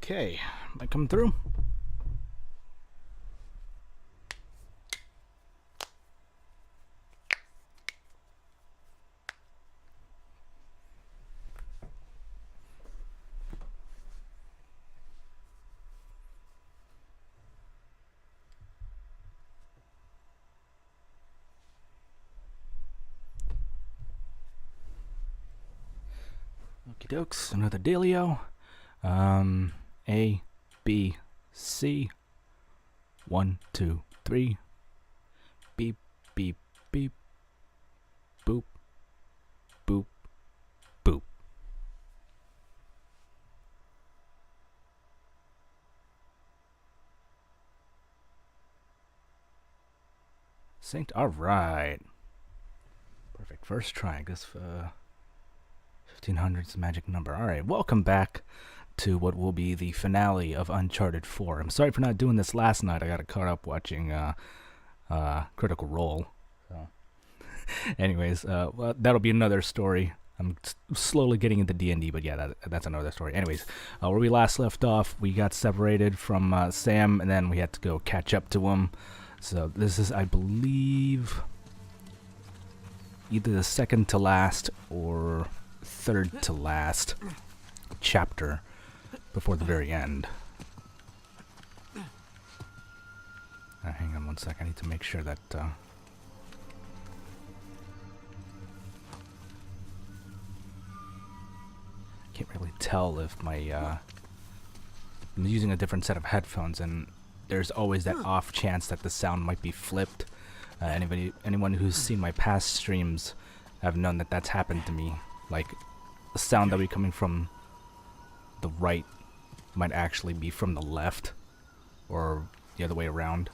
Okay, am I coming through? Okie dokes, another dealio. A, B, C. 1, 2, 3. Beep, beep, beep. Boop, boop, boop. Synced. Alright. Perfect. First try. I guess 1500's the magic number. Alright, welcome back to what will be the finale of Uncharted 4. I'm sorry for not doing this last night. I got caught up watching Critical Role. So, anyways, well, that'll be another story. I'm slowly getting into D&D, but yeah, that's another story. Anyways, where we last left off, we got separated from Sam, and then we had to go catch up to him. So this is, I believe, either the second to last or third to last chapter before the very end. Hang on one sec, I need to make sure that can't really tell if my I'm using a different set of headphones, and there's always that off chance that the sound might be flipped. Anyone who's seen my past streams have known that that's happened to me. Like, the sound that be coming from the right might actually be from the left, or the other way around.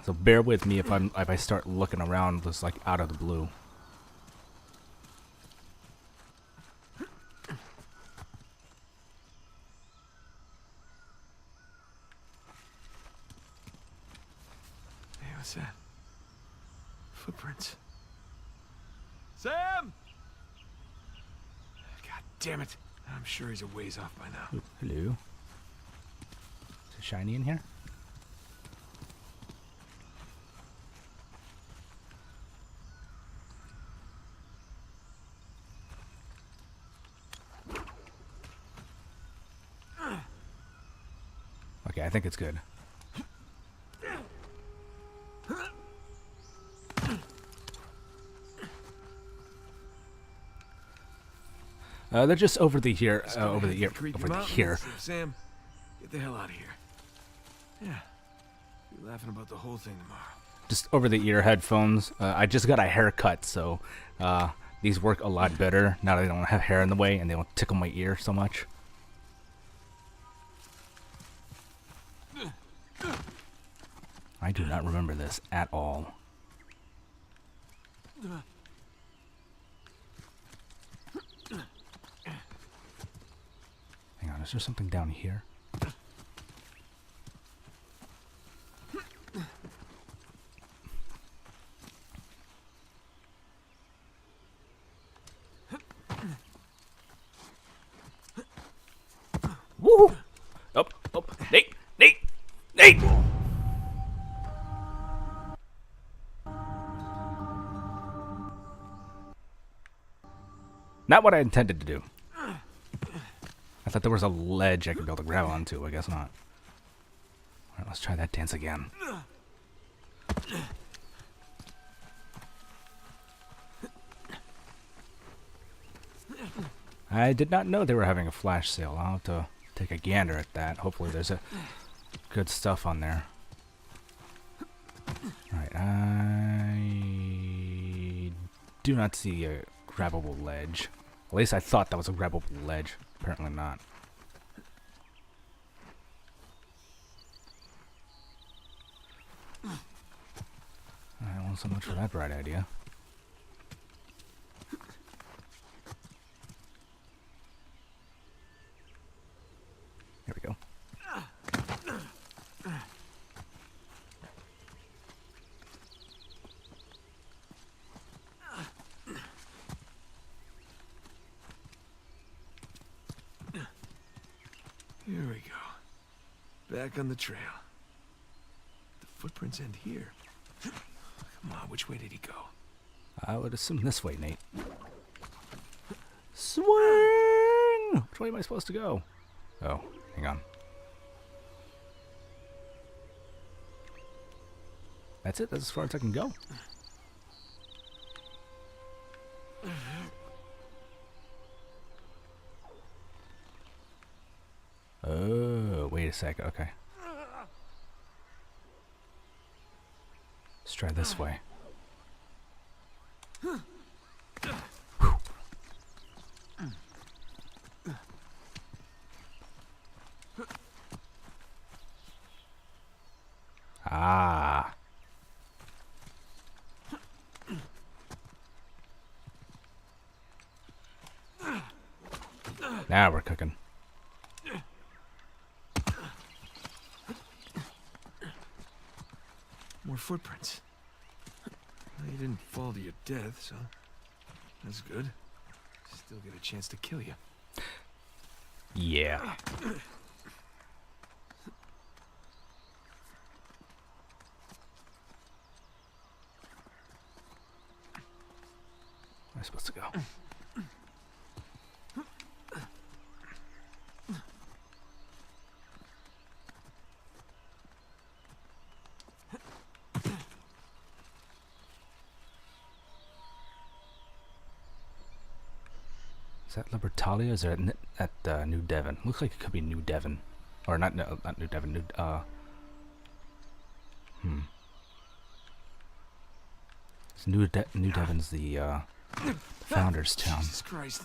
So bear with me if I start looking around just like out of the blue. What's that? Footprints. Sam! God damn it. I'm sure he's a ways off by now. Ooh, hello. Is it shiny in here? Okay, I think it's good. They're just over the here, over the here. Sam, get the hell out of here. Yeah, be laughing about the whole thing tomorrow. Just over the ear headphones. I just got a haircut, so these work a lot better now that I don't have hair in the way and they don't tickle my ear so much. I do not remember this at all. Hang on, is there something down here? Woo! Up, Nate! Not what I intended to do. I thought there was a ledge I could be able to grab onto. I guess not. Alright, let's try that dance again. I did not know they were having a flash sale. I'll have to take a gander at that. Hopefully there's a good stuff on there. Alright, I do not see a grabbable ledge. At least I thought that was a grabbable ledge. Apparently not. Alright, well, so much for that bright idea. Here we go. back on the trail. The footprints end here. Come on, which way did he go? I would assume this way, Nate. Swing! Which way am I supposed to go? Oh, hang on. That's it? That's as far as I can go? Oh, wait a sec. Okay. Let's try this way. Whew. Ah. Now we're cooking. More footprints. Well, you didn't fall to your death, so that's good. Still get a chance to kill you. Yeah. Where am I supposed to go? Is that Libertalia? Is there at New Devon? Looks like it could be New Devon, or not New Devon. It's New Devon's the founder's town. Jesus Christ.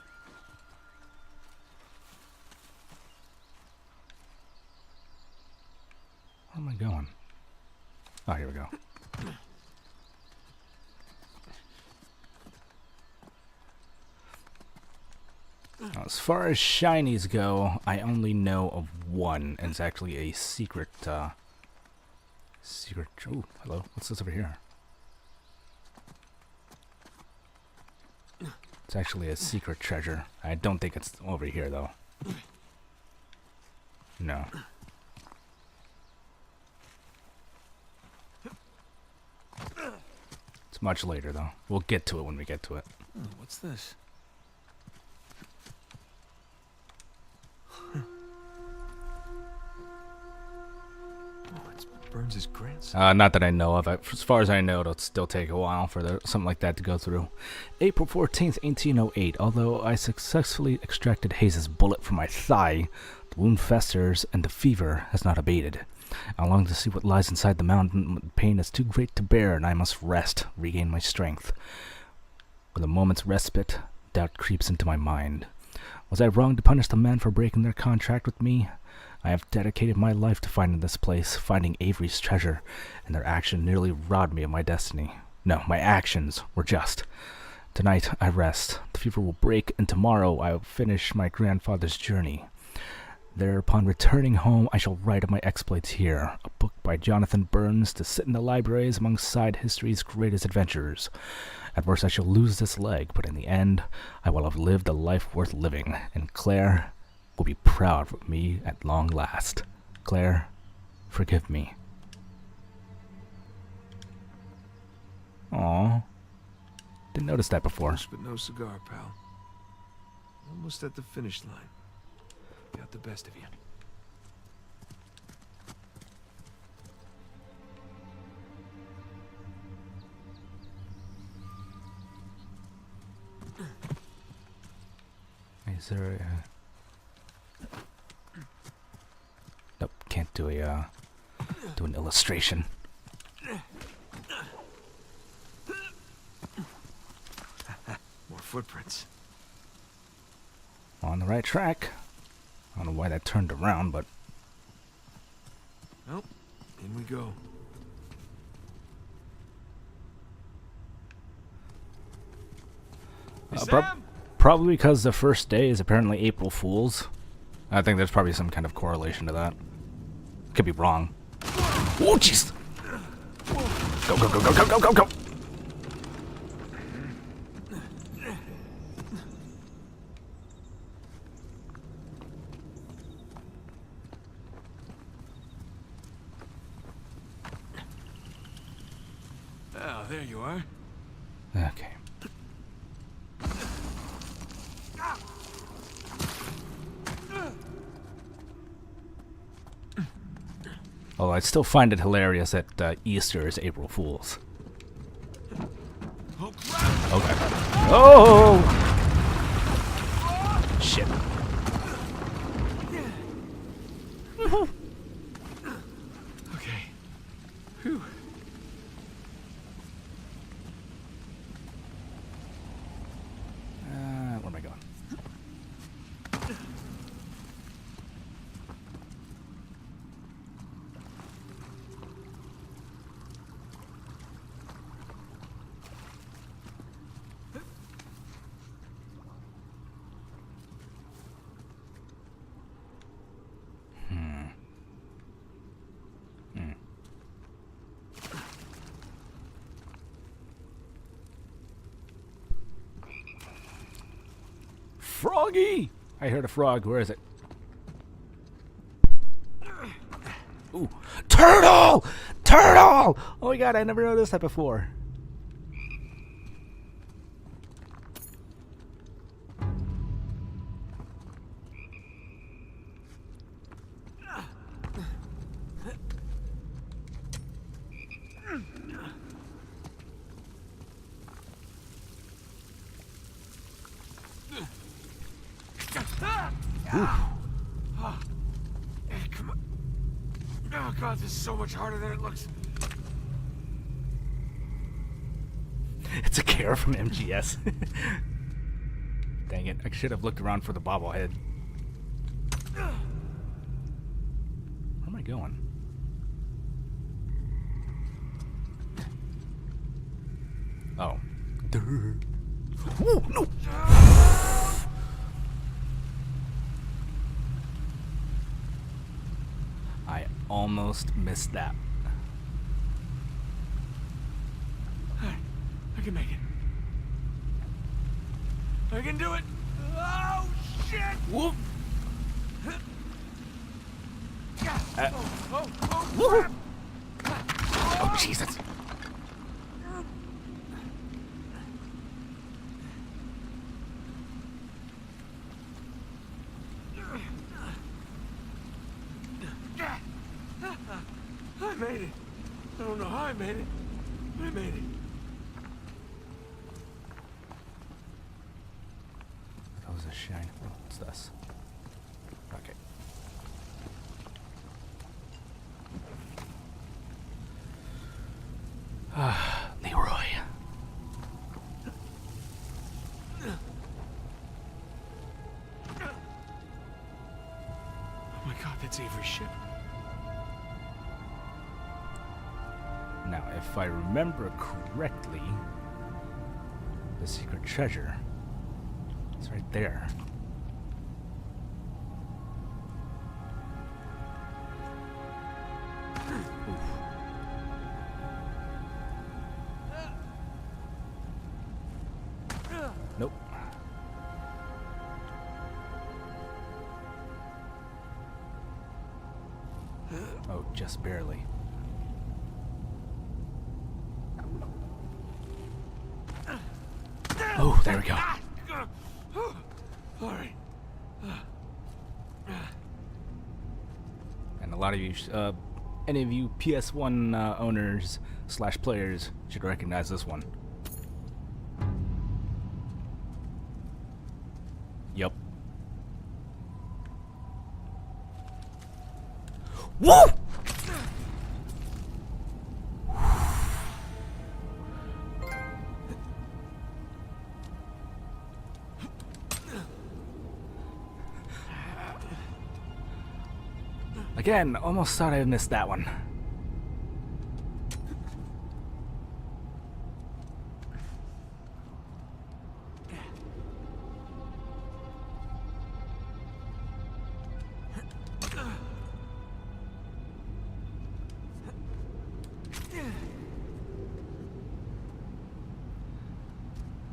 Where am I going? Oh, here we go. As far as shinies go, I only know of one, and it's actually a secret, oh, hello, what's this over here? It's actually a secret treasure. I don't think it's over here, though. No. It's much later, though. We'll get to it when we get to it. Oh, what's this? Burns' grandson. Not that I know of. As far as I know, it'll still take a while for something like that to go through. April 14th, 1808. Although I successfully extracted Hayes' bullet from my thigh, the wound festers and the fever has not abated. I long to see what lies inside the mountain. The pain is too great to bear, and I must rest, regain my strength. With a moment's respite, doubt creeps into my mind. Was I wrong to punish the men for breaking their contract with me? I have dedicated my life to finding this place, finding Avery's treasure, and their action nearly robbed me of my destiny. No, my actions were just. Tonight I rest. The fever will break, and tomorrow I will finish my grandfather's journey. There, upon returning home, I shall write of my exploits here, a book by Jonathan Burns to sit in the libraries among side history's greatest adventures. At first I shall lose this leg, but in the end I will have lived a life worth living, and Claire will be proud of me at long last. Claire, forgive me. Aww. Didn't notice that before. Close but no cigar, pal. Almost at the finish line. Got the best of you. Is there a... Nope, can't do a, do an illustration. More footprints. On the right track. I don't know why that turned around, but... Well, in we go. Probably because the first day is apparently April Fool's. I think there's probably some kind of correlation to that. Could be wrong. Oh, jeez! Go, go, go, go, go, go, go, go! Oh, there you are. Okay. Oh, I still find it hilarious that Easter is April Fool's. Oh, crap! Okay. Oh! Shit. Okay. Whew. Where am I going? Froggy! I heard a frog. Where is it? Ooh. Turtle! Turtle! Oh my god, I never noticed that before. Oh, hey, come on. Oh god, this is so much harder than it looks. It's a care from MGS. Dang it, I should have looked around for the bobblehead. Where am I going? Oh. Ooh, no! I almost missed that. Alright, I can make it. I can do it! Oh, shit! Whoop! Crap. Oh, Jesus! I made it. I don't know how I made it, but I made it. That was a shine. What's this? Okay. Leroy. Oh my god, that's Avery's ship. Now, if I remember correctly, the secret treasure is right there. Oof. Nope. Oh, just barely. Oh, there we go. All right. And a lot of you, any of you PS1 owners / players should recognize this one. Yup. Woo! Again, almost thought I missed that one.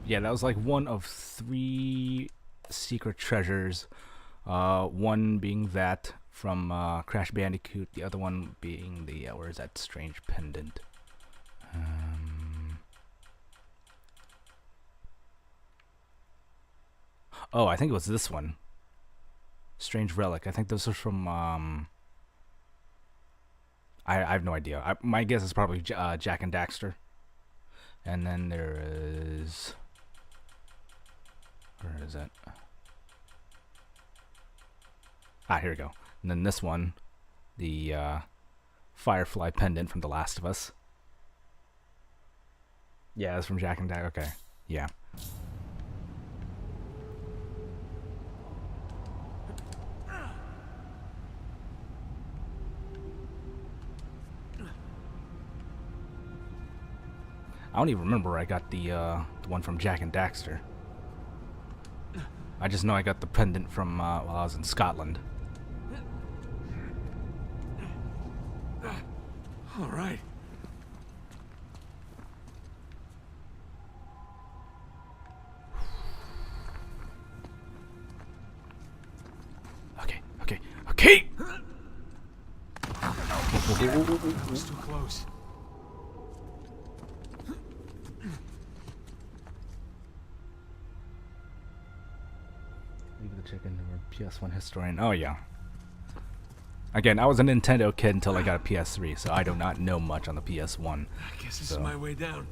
Yeah, that was like one of 3 secret treasures. One being that from Crash Bandicoot, the other one being the where is that strange pendant? Oh, I think it was this one. Strange Relic. I think this was from, I have no idea. My guess is probably Jack and Daxter. And then there is... Where is it? Ah, here we go. And then this one, the Firefly pendant from The Last of Us. Yeah, it's from Jack and Daxter. Okay, yeah. I don't even remember where I got the one from Jack and Daxter. I just know I got the pendant from while I was in Scotland. All right. Okay, okay, okay! That was too close. Leave the chicken or PS1 historian. Oh, yeah. Again, I was a Nintendo kid until I got a PS3, so I do not know much on the PS1. I guess this is my way down.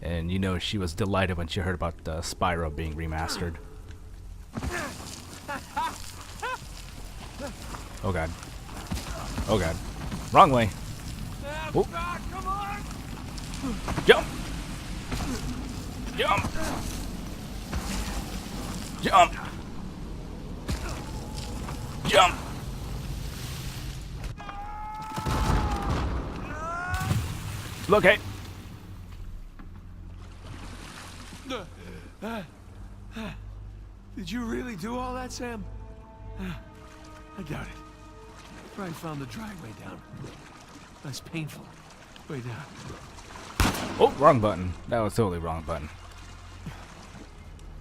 And you know she was delighted when she heard about Spyro being remastered. Oh god. Oh god. Wrong way. Oh. Come on! Jump! Jump! Jump! Jump! Okay. Did you really do all that, Sam? I doubt it. Probably found the driveway down. That's painful. Way down. Oh, wrong button. That was totally wrong button.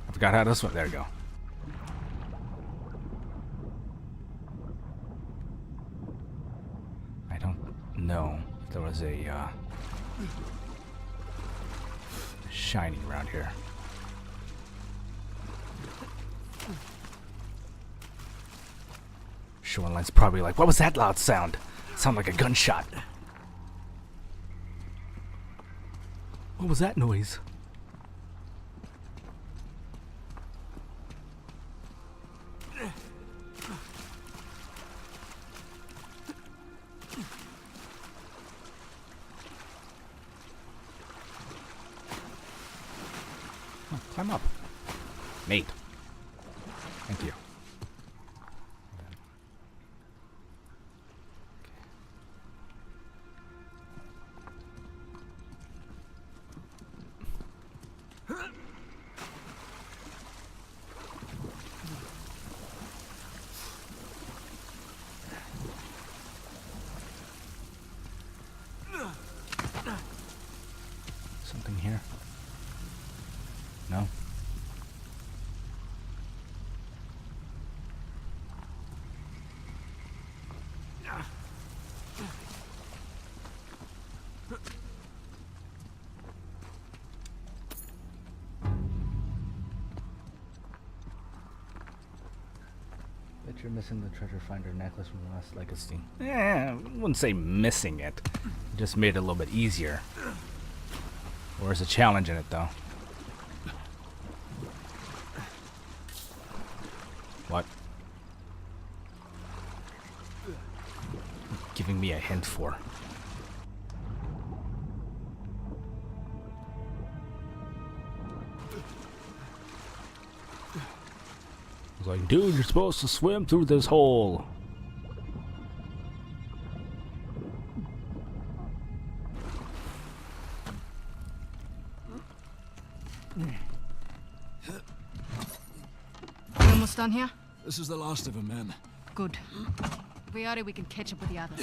I forgot how to swim. There we go. I don't know if there was a shining around here. Shoreline's probably like, what was that loud sound? Sound like a gunshot. What was that noise? Oh, climb up. Nate. Thank you. Something here? No? Bet you're missing the treasure finder necklace from the last legacy. I wouldn't say missing it. Just made it a little bit easier. Or there's a challenge in it, though. What? Giving me a hint for. I was like, dude, you're supposed to swim through this hole. You almost done here? This is the last of them, ma'am. Good. If we are, we can catch up with the others.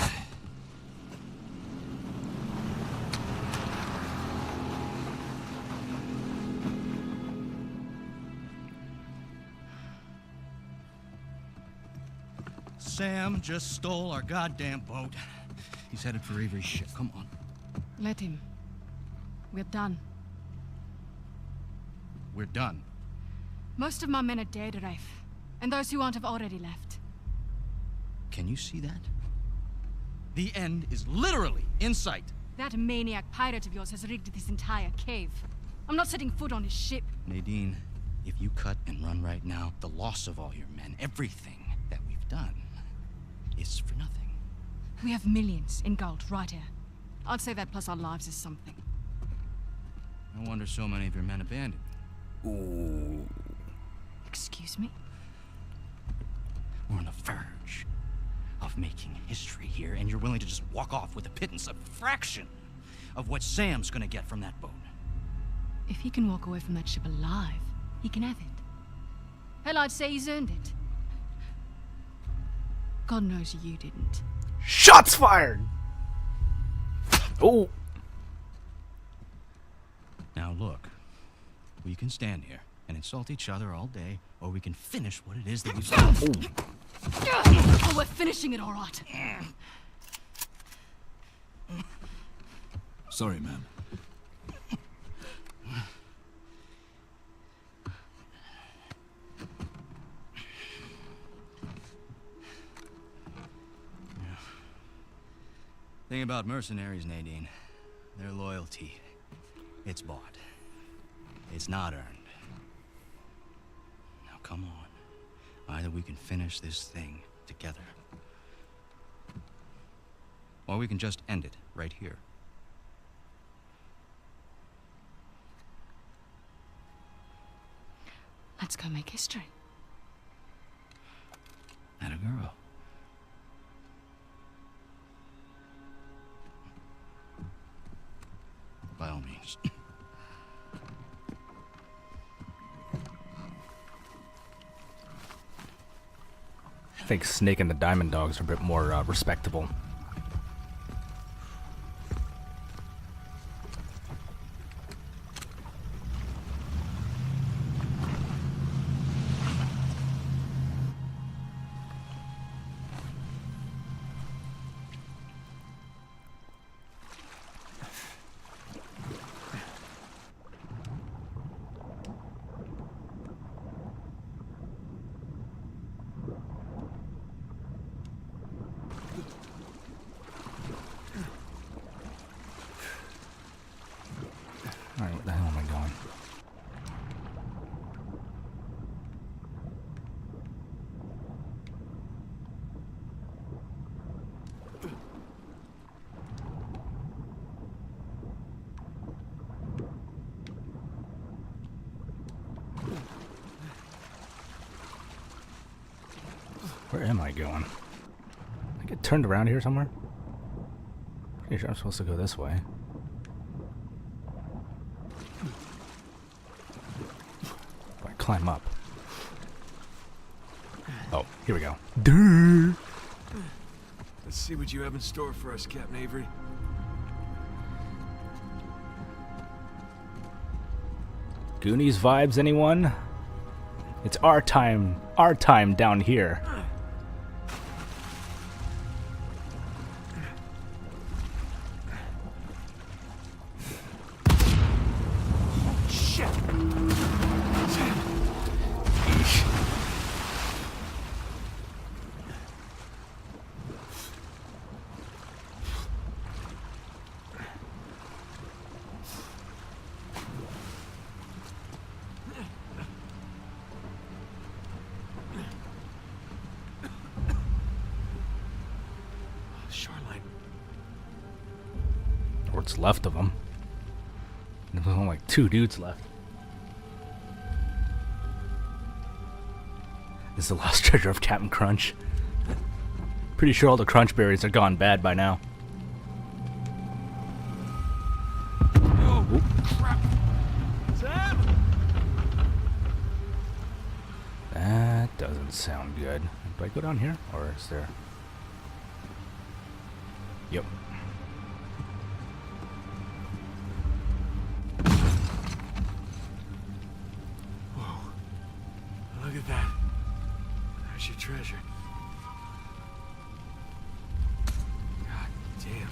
Sam just stole our goddamn boat. He's headed for Avery's ship. Come on. Let him. We're done. We're done. Most of my men are dead, Rafe. And those who aren't have already left. Can you see that? The end is literally in sight. That maniac pirate of yours has rigged this entire cave. I'm not setting foot on his ship. Nadine, if you cut and run right now, the loss of all your men, everything that we've done, is for nothing. We have millions in gold right here. I'd say that plus our lives is something. No wonder so many of your men abandoned. Ooh. Excuse me? We're on the verge of making history here, and you're willing to just walk off with a pittance, a fraction of what Sam's gonna get from that boat. If he can walk away from that ship alive, he can have it. Hell, I'd say he's earned it. God knows you didn't. Shots fired! Oh! Now look, we can stand here and insult each other all day, or we can finish what it is that we've done. Oh, we're finishing it all right. Sorry, man. Thing about mercenaries, Nadine, their loyalty, it's bought. It's not earned. Now come on. Either we can finish this thing together, or we can just end it right here. Let's go make history. And a girl. By all means. I think Snake and the Diamond Dogs are a bit more respectable. Alright, where the hell am I going? Where am I going? I get turned around here somewhere? Pretty sure I'm supposed to go this way. Or I climb up. Oh, here we go. Duh. Let's see what you have in store for us, Captain Avery. Goonies vibes, anyone? It's our time down here. Shit! Shoreline. Or what's left of them. There's only like 2 dudes left. This is the lost treasure of Captain Crunch. Pretty sure all the crunch berries are gone bad by now. Oh, crap! Sam! That doesn't sound good. Do I go down here? Or is there... Yep. Whoa. Look at that. There's your treasure. God damn.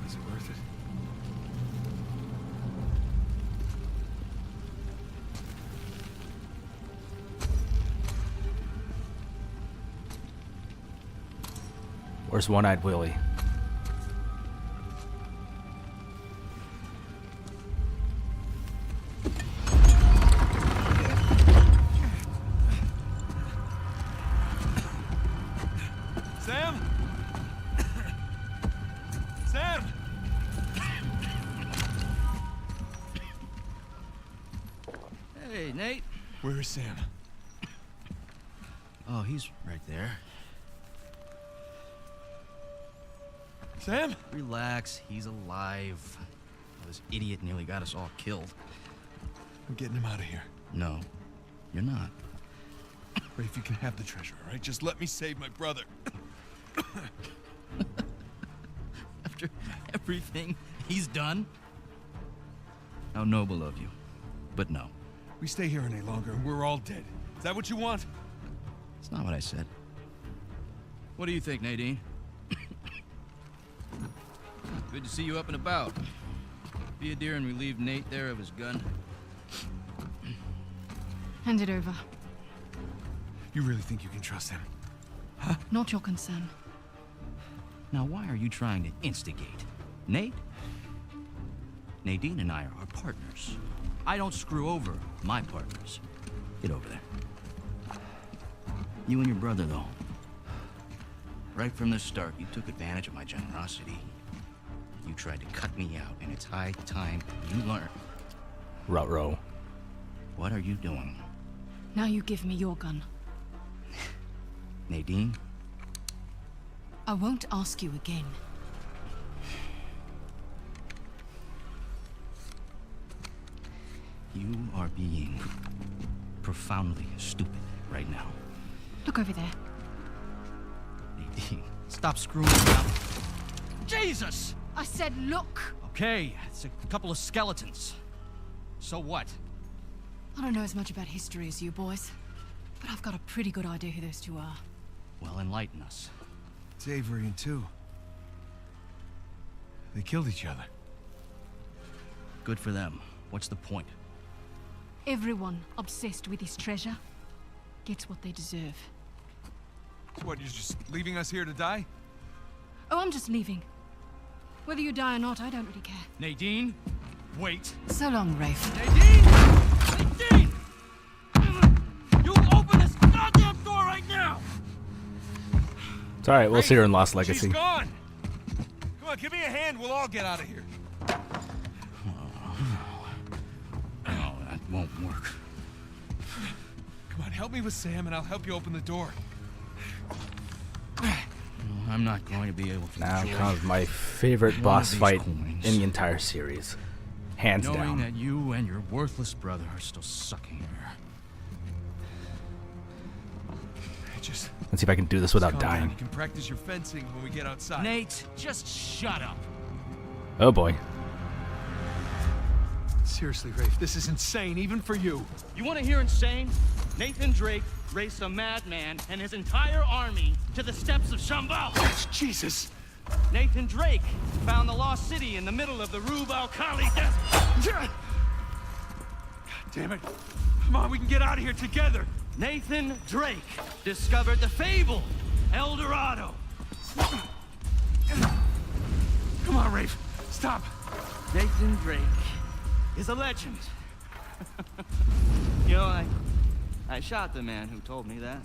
Was it worth it? Where's One-Eyed Willie? Sam? Sam? Hey, Nate. Where is Sam? Oh, he's right there. Sam? Relax, he's alive. Oh, this idiot nearly got us all killed. I'm getting him out of here. No, you're not. Rafe, you can have the treasure, all right? Just let me save my brother. After everything he's done? How noble of you. But no, We stay here any longer and we're all dead. Is that what you want? it's not what I said. What do you think, Nadine? Good to see you up and about. Be a dear and relieve Nate there of his gun. Hand it over. You really think you can trust him? Not your concern. Now, why are you trying to instigate? Nate? Nadine and I are partners. I don't screw over my partners. Get over there. You and your brother, though. Right from the start, you took advantage of my generosity. You tried to cut me out, and it's high time you learn. Ruh-roh. What are you doing? Now you give me your gun. Nadine? I won't ask you again. You are being profoundly stupid right now. Look over there. Nadine, stop screwing around. Jesus! I said look! Okay, it's a couple of skeletons. So what? I don't know as much about history as you boys, but I've got a pretty good idea who those two are. Well, enlighten us. It's Avery and two. They killed each other. Good for them. What's the point? Everyone obsessed with this treasure gets what they deserve. What, you're just leaving us here to die? Oh, I'm just leaving. Whether you die or not, I don't really care. Nadine, wait. So long, Rafe. Nadine! Nadine! You open this goddamn door right now! It's alright, we'll see her in Lost Legacy. She's gone! Come on, give me a hand, we'll all get out of here. Oh, that won't work. Come on, help me with Sam and I'll help you open the door. I'm not going to be able to Now enjoy comes my favorite one boss of these fight coins. in the entire series. Hands knowing down. that you and your worthless brother are still sucking air. Just Let's see if I can do this without calm down. dying. You can practice your fencing when we get outside. Nate, just shut up. Oh boy. Seriously, Rafe, this is insane, even for you. You want to hear insane? Nathan Drake raced a madman and his entire army to the steps of Shambhala. Jesus! Nathan Drake found the lost city in the middle of the Rub al-Khali desert. God damn it. Come on, we can get out of here together. Nathan Drake discovered the fabled El Dorado. Come on, Rafe. Stop. Nathan Drake is a legend. You know, I shot the man who told me that.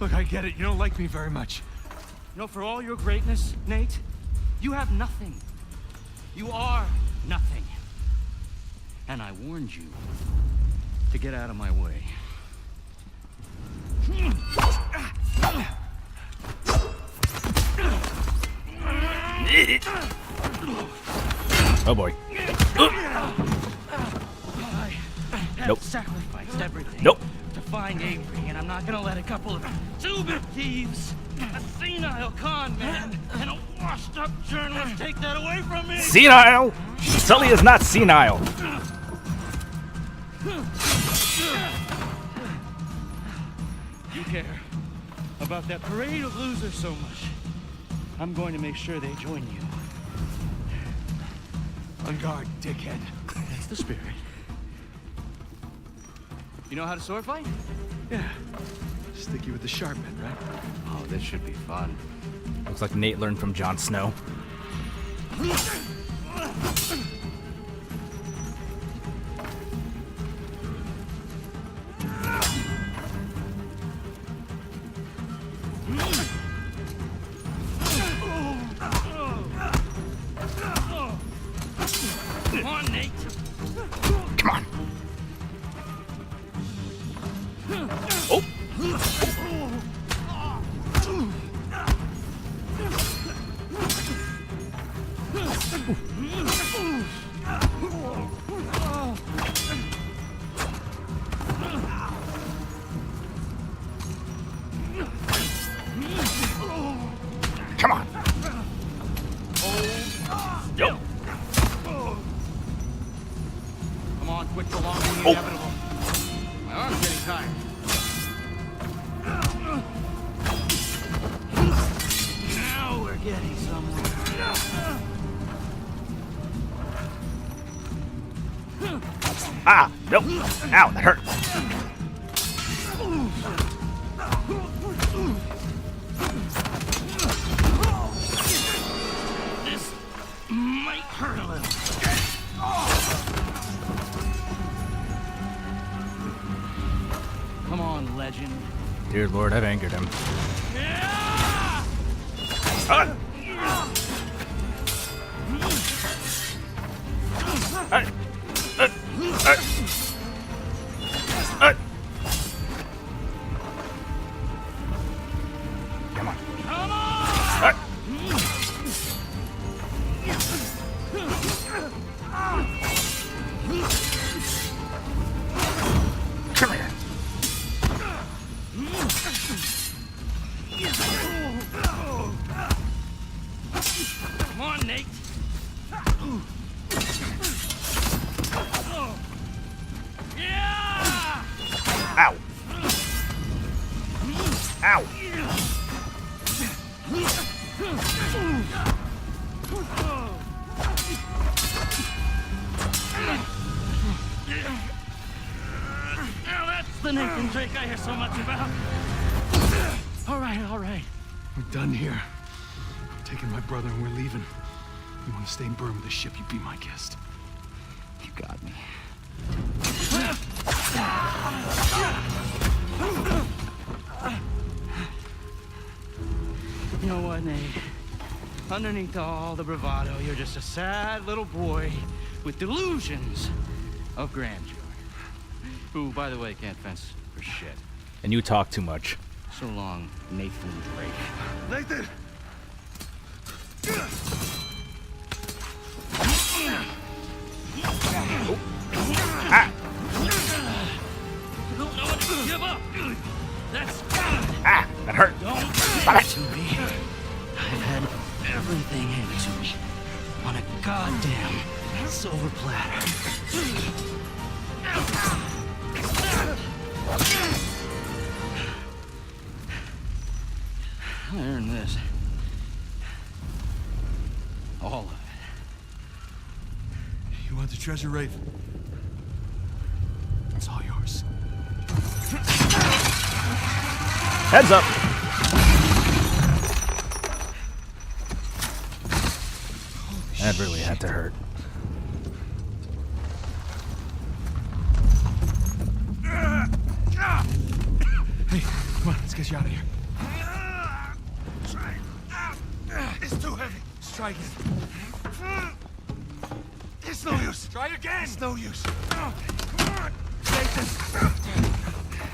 Look, I get it. You don't like me very much. You know, for all your greatness, Nate, you have nothing. You are nothing. And I warned you to get out of my way. Oh boy. I Nope. have sacrificed everything Nope. to find Avery, and I'm not gonna let a couple of stupid thieves, a senile con man, and a washed-up journalist take that away from me. Senile! Sully is not senile. You care about that parade of losers so much. I'm going to make sure they join you. On guard, dickhead. That's the spirit. You know how to sword fight? Yeah. Sticky with the sharp end, right? Oh, this should be fun. Looks like Nate learned from Jon Snow. Come on, Nate. Come on. Oh. Come on. Yo. Come on, quit prolonging the inevitable. My arm's getting tired. Now we're getting somewhere. Ah, nope. Ow, that hurt. This might hurt a little. Come on, legend. Dear Lord, I've angered him. Yeah! Ah! Ah! Come on. Come on! Ah! Come here. Come on, Nate. Yeah! Ow. Ow. Now that's the Nathan Drake I hear so much about. All right, all right. We're done here. I'm taking my brother and we're leaving. You want to stay and burn with the ship, you be my guest. You got me. You know what, Nate? Underneath all the bravado, you're just a sad little boy with delusions of grandeur. Who, by the way, can't fence for shit. And you talk too much. So long, Nathan Drake. Nathan! Ah! You don't know when to give up. That's Ah! That hurt. don't Stop it. to me. I've had everything handed to me on a goddamn silver platter. I earned this. All of it. You want the treasure, Raven? It's all yours. Heads up. That really had to hurt. Hey, come on, let's get you out of here. It's too heavy. Let's try again. It's no use. Try again. It's no use. Come on. Nathan.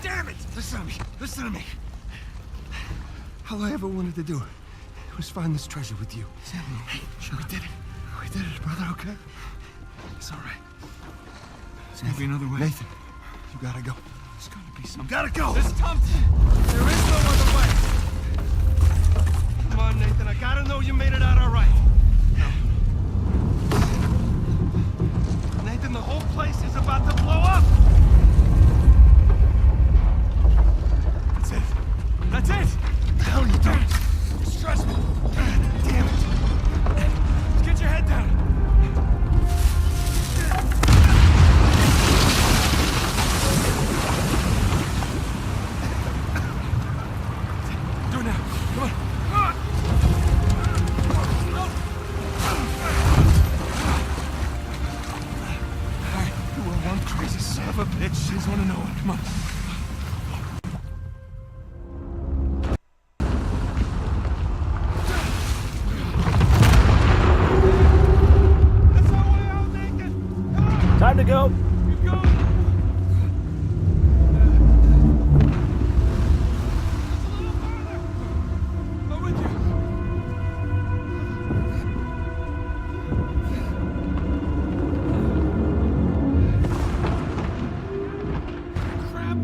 Damn it. Listen to me. Listen to me. All I ever wanted to do was find this treasure with you. Sure, we did it. We did it, brother, okay? It's all right. There's gonna be another way. Nathan, you gotta go. There's gonna be some. You gotta go! This Tom. There is no other way. Come on, Nathan. I gotta know you made it out all right. No. Nathan, the whole place is about to blow up! That's it. That's it! What the hell are you doing? Just trust me. Damn it. Just get your head down. Do it now. Come on. Come on. of a bitch. I just want to know it. Come on. That's our way out, Nathan. Come on. Time to go. Keep going. Just a little farther. I'm with you. Crap.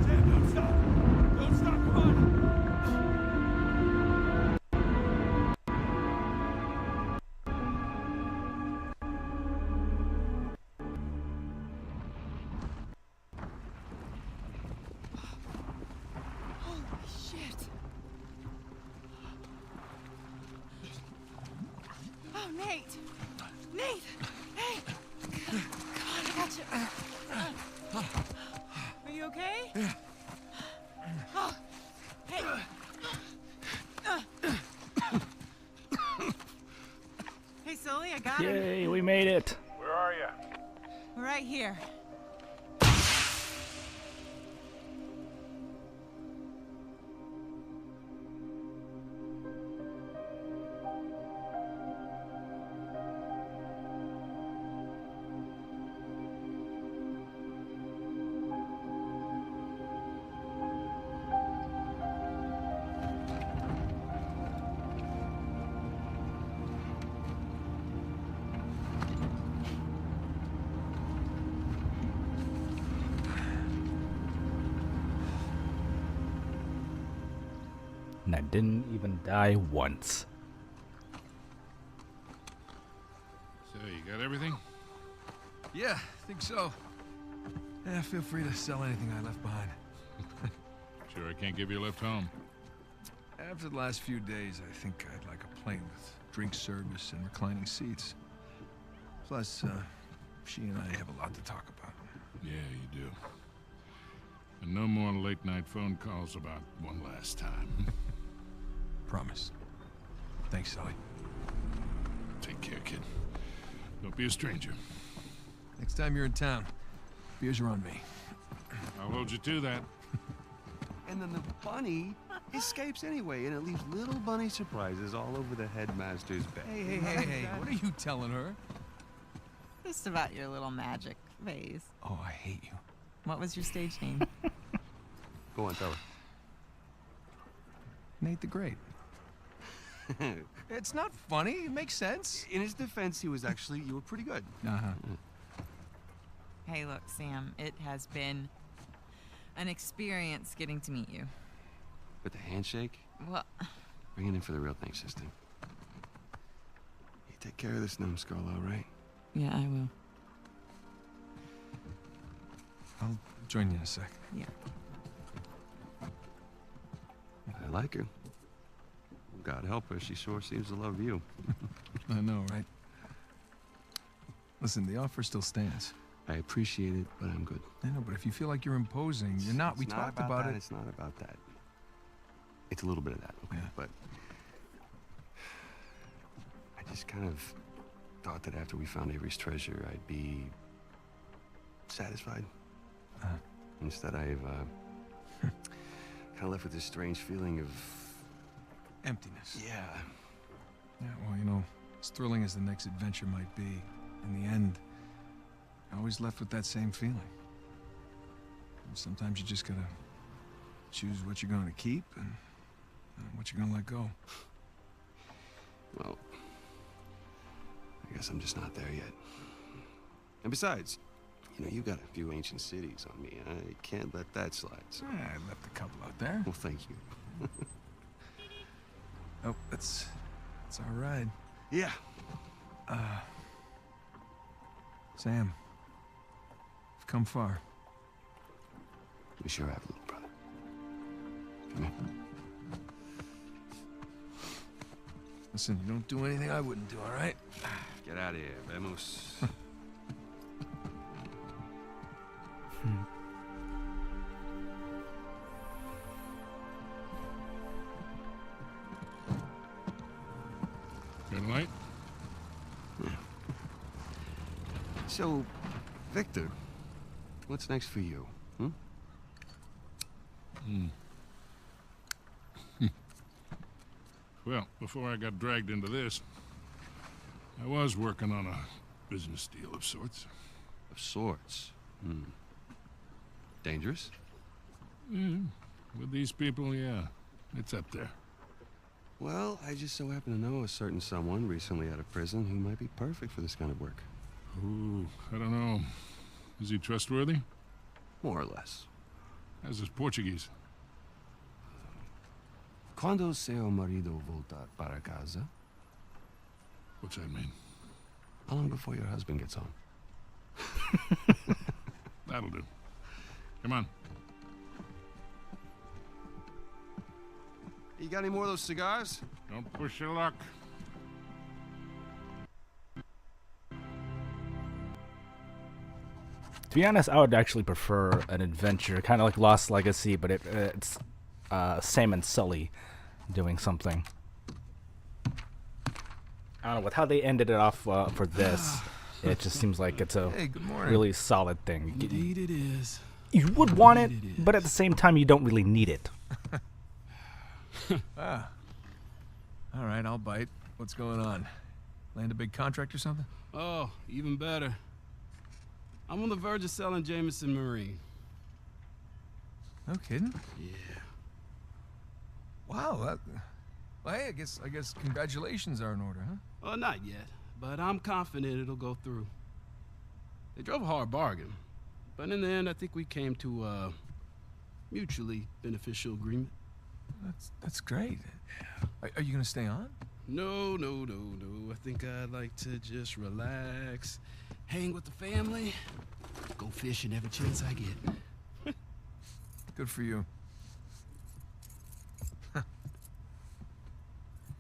Sam, don't stop. Don't stop. Come on. Holy shit. Oh, Nate. Nate. Hey. Come on, I got you. Are you okay? Yeah. Oh. Hey. Hey, Sully, I got him. Yay, we made it. Where are you? We're right here. And I didn't even die once. So, you got everything? Yeah, I think so. Yeah, feel free to sell anything I left behind. Sure I can't give you a lift home. After the last few days, I think I'd like a plane with drink service and reclining seats. Plus, she and I have a lot to talk about. Yeah, you do. And no more late-night phone calls about one last time. Promise. Thanks, Sully. Take care, kid. Don't be a stranger. Next time you're in town, beers are on me. I'll hold you to that. And then the bunny escapes anyway, and it leaves little bunny surprises all over the headmaster's bed. Hey, what are you telling her? Just about your little magic phase. Oh, I hate you. What was your stage name? Go on, tell her. Nate the Great. It's not funny. It makes sense. In his defense, you were pretty good. Uh-huh. Hey, look, Sam, it has been an experience getting to meet you. But the handshake, Well, bring it in for the real thing, sister. You take care of this numbskull, all right? yeah, I will. I'll join you in a sec. Yeah. I like her. God help her, she sure seems to love you. I know, right? Listen, the offer still stands. I appreciate it, but I'm good. I know, but if you feel like you're imposing, you're not. We It's not talked about that, it. It's not about that. It's a little bit of that, okay? Yeah. But I just kind of thought that after we found Avery's treasure, I'd be satisfied. Instead, I've kind of left with this strange feeling of Emptiness. yeah. Yeah, well, you know, as thrilling as the next adventure might be, in the end, I always left with that same feeling. And sometimes you just gotta choose what you're going to keep and what you're gonna let go. Well, I guess I'm just not there yet. And besides, you know, you got a few ancient cities on me. I can't let that slide. So. I left a couple out there. Well, thank you. Oh, that's our ride. Yeah. Sam, you've come far. We sure have, little brother. Come here. Listen, you don't do anything I wouldn't do, all right? Get out of here, vamos. So, Victor, what's next for you? Well, before I got dragged into this, I was working on a business deal of sorts. Of sorts. Dangerous? With these people, yeah. It's up there. Well, I just so happen to know a certain someone recently out of prison who might be perfect for this kind of work. Ooh, I don't know. Is he trustworthy? More or less. How's his Portuguese? Quando seu marido volta para casa? What's that mean? How long before your husband gets home? That'll do. Come on. You got any more of those cigars? Don't push your luck. To be honest, I would actually prefer an adventure, kind of like Lost Legacy, but it's Sam and Sully doing something. I don't know, with how they ended it off for this, it just seems like it's a Hey, good morning. really solid thing. Indeed it is. You would want it, Indeed it is. but at the same time, you don't really need it. Ah. All right, I'll bite. What's going on? Land a big contract or something? Oh, even better. I'm on the verge of selling Jameson Marine. No kidding. Yeah. Wow. Well, hey, I guess congratulations are in order, huh? Well, not yet, but I'm confident it'll go through. They drove a hard bargain, but in the end, I think we came to a mutually beneficial agreement. That's great. Are you gonna stay on? No. I think I'd like to just relax, hang with the family, go fishing every chance I get. Good for you.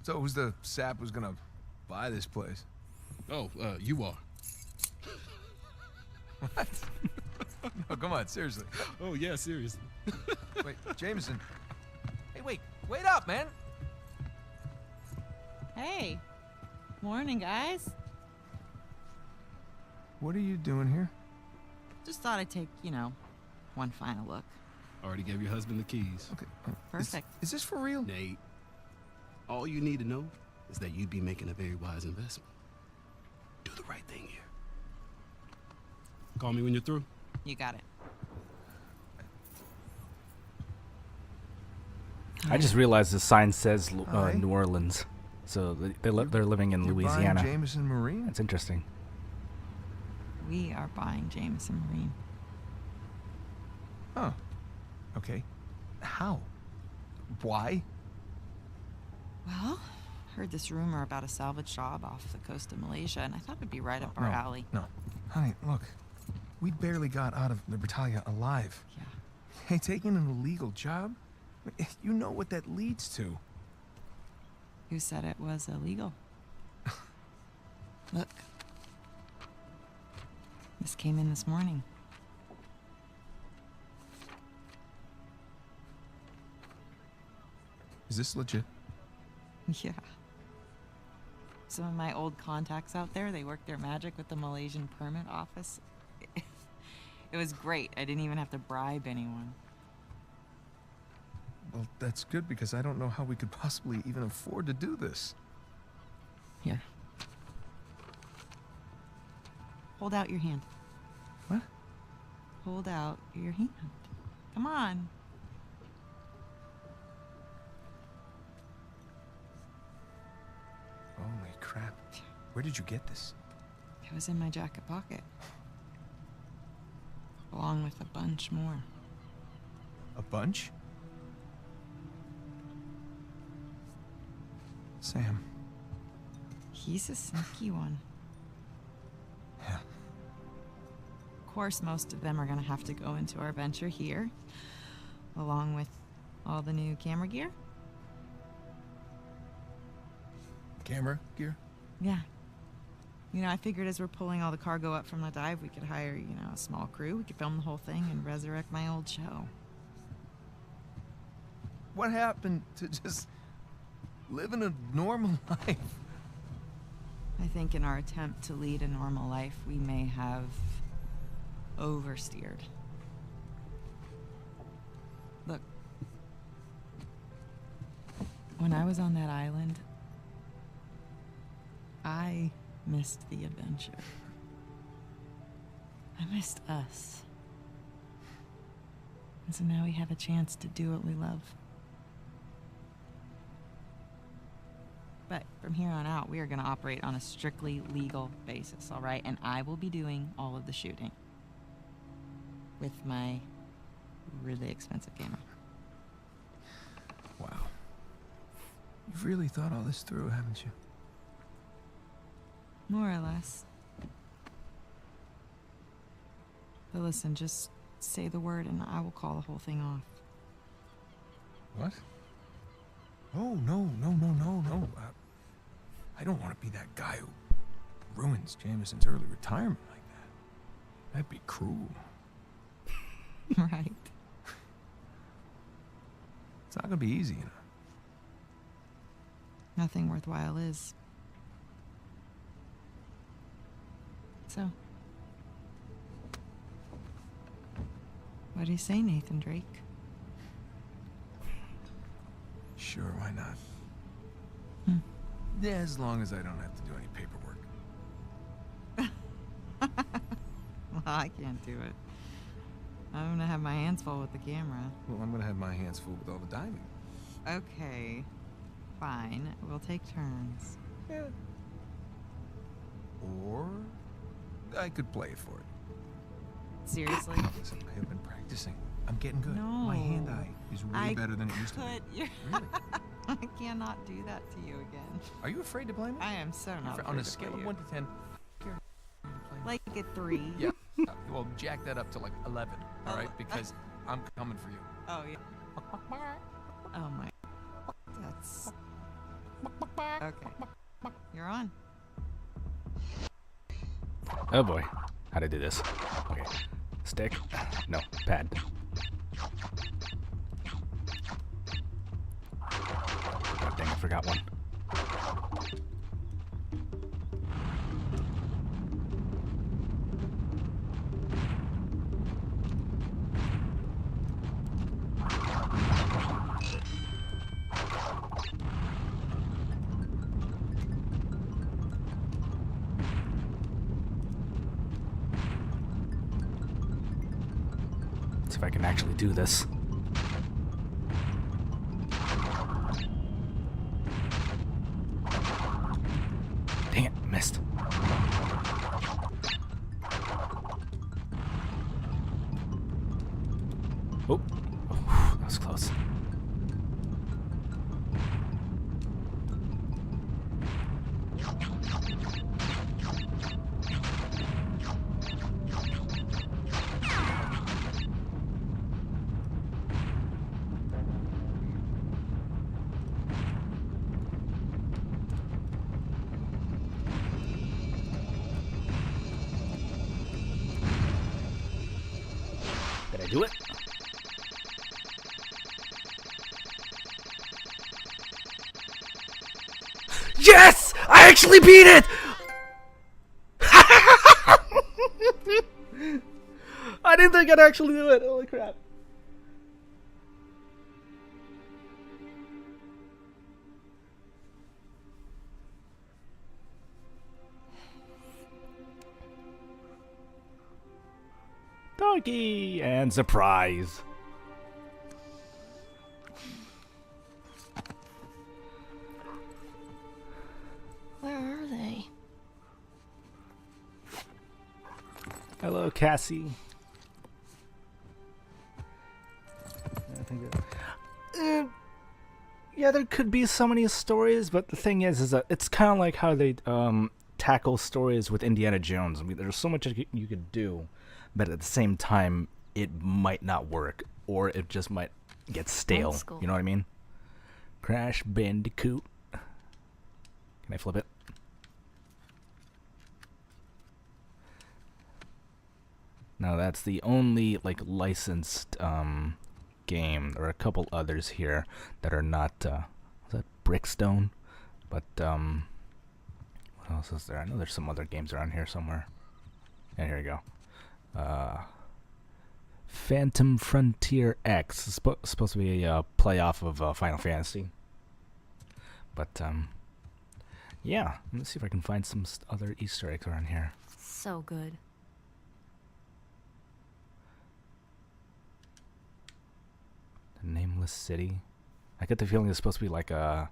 So who's the sap who's gonna buy this place? Oh, you are. What? No, come on, seriously. Oh, yeah, seriously. Wait, Jameson. Hey, wait up, man. Hey. Morning, guys. What are you doing here? Just thought I'd take, one final look. Already gave your husband the keys. Okay. Perfect. Is this for real? Nate, all you need to know is that you'd be making a very wise investment. Do the right thing here. Call me when you're through. You got it. I just realized the sign says Alright. New Orleans, so they're living in You're Louisiana. buying Jameson Marine? That's interesting. We are buying Jameson Marine. Oh. Okay. How? Why? Well, heard this rumor about a salvage job off the coast of Malaysia, and I thought it'd be right up our alley. No. Honey, look. We barely got out of Libertalia alive. Yeah. Hey, taking an illegal job? You know what that leads to. Who said it was illegal? Look. This came in this morning. Is this legit? Yeah. Some of my old contacts out there, they worked their magic with the Malaysian permit office. It was great. I didn't even have to bribe anyone. Well, that's good because I don't know how we could possibly even afford to do this. Here. Hold out your hand. What? Hold out your hand. Come on. Holy crap. Where did you get this? It was in my jacket pocket. Along with a bunch more. A bunch? Sam. He's a sneaky one. Yeah. Of course, most of them are gonna have to go into our venture here, along with all the new camera gear. Camera gear? Yeah. I figured as we're pulling all the cargo up from the dive, we could hire, a small crew. We could film the whole thing and resurrect my old show. What happened to just living a normal life? I think in our attempt to lead a normal life, we may have oversteered. Look, when I was on that island, I missed the adventure. I missed us. And so now we have a chance to do what we love. But from here on out, we are going to operate on a strictly legal basis, all right? And I will be doing all of the shooting with my really expensive camera. Wow. You've really thought all this through, haven't you? More or less. But listen, just say the word and I will call the whole thing off. What? Oh, no. I don't want to be that guy who ruins Jameson's early retirement like that. That'd be cruel. Right. It's not gonna be easy, you know. Nothing worthwhile is. So, what do you say, Nathan Drake? Sure, why not? Hmm. Yeah, as long as I don't have to do any paperwork. Well, I can't do it. I'm gonna have my hands full with the camera. Well, I'm gonna have my hands full with all the diving. Okay, fine. We'll take turns. Yeah. Or I could play it for it. Seriously? Listen, I have been practicing. I'm getting good. No. My hand-eye is way better than it used to be. Really? I cannot do that to you again. Are you afraid to play me? I am so not On a afraid to scale play of you. 1 to 10, Like a 3. yeah. Well, jack that up to like 11, all right? Because I'm coming for you. Oh, yeah. Oh, my. That's... Okay. You're on. Oh boy, how to do this? Okay, stick. No, pad. Oh, dang, I forgot one. See if I can actually do this. Dang it, missed. Oh, that was close. Did I do it? Yes! I actually beat it! I didn't think I'd actually do it. Holy crap. Donkey! And surprise! Where are they? Hello, Cassie. I think yeah, there could be so many stories, but the thing is that it's kind of like how they tackle stories with Indiana Jones. I mean, there's so much you could do, but at the same time, it might not work, or it just might get stale. Old school. You know what I mean? Crash Bandicoot. Can I flip it? Now that's the only like licensed game. There are a couple others here that are not. Was that Brickstone? But What else is there? I know there's some other games around here somewhere. And here we go. Phantom Frontier X. It's supposed to be a play off of Final Fantasy. But, yeah. Let's see if I can find some other Easter eggs around here. So good. The Nameless City. I get the feeling it's supposed to be like a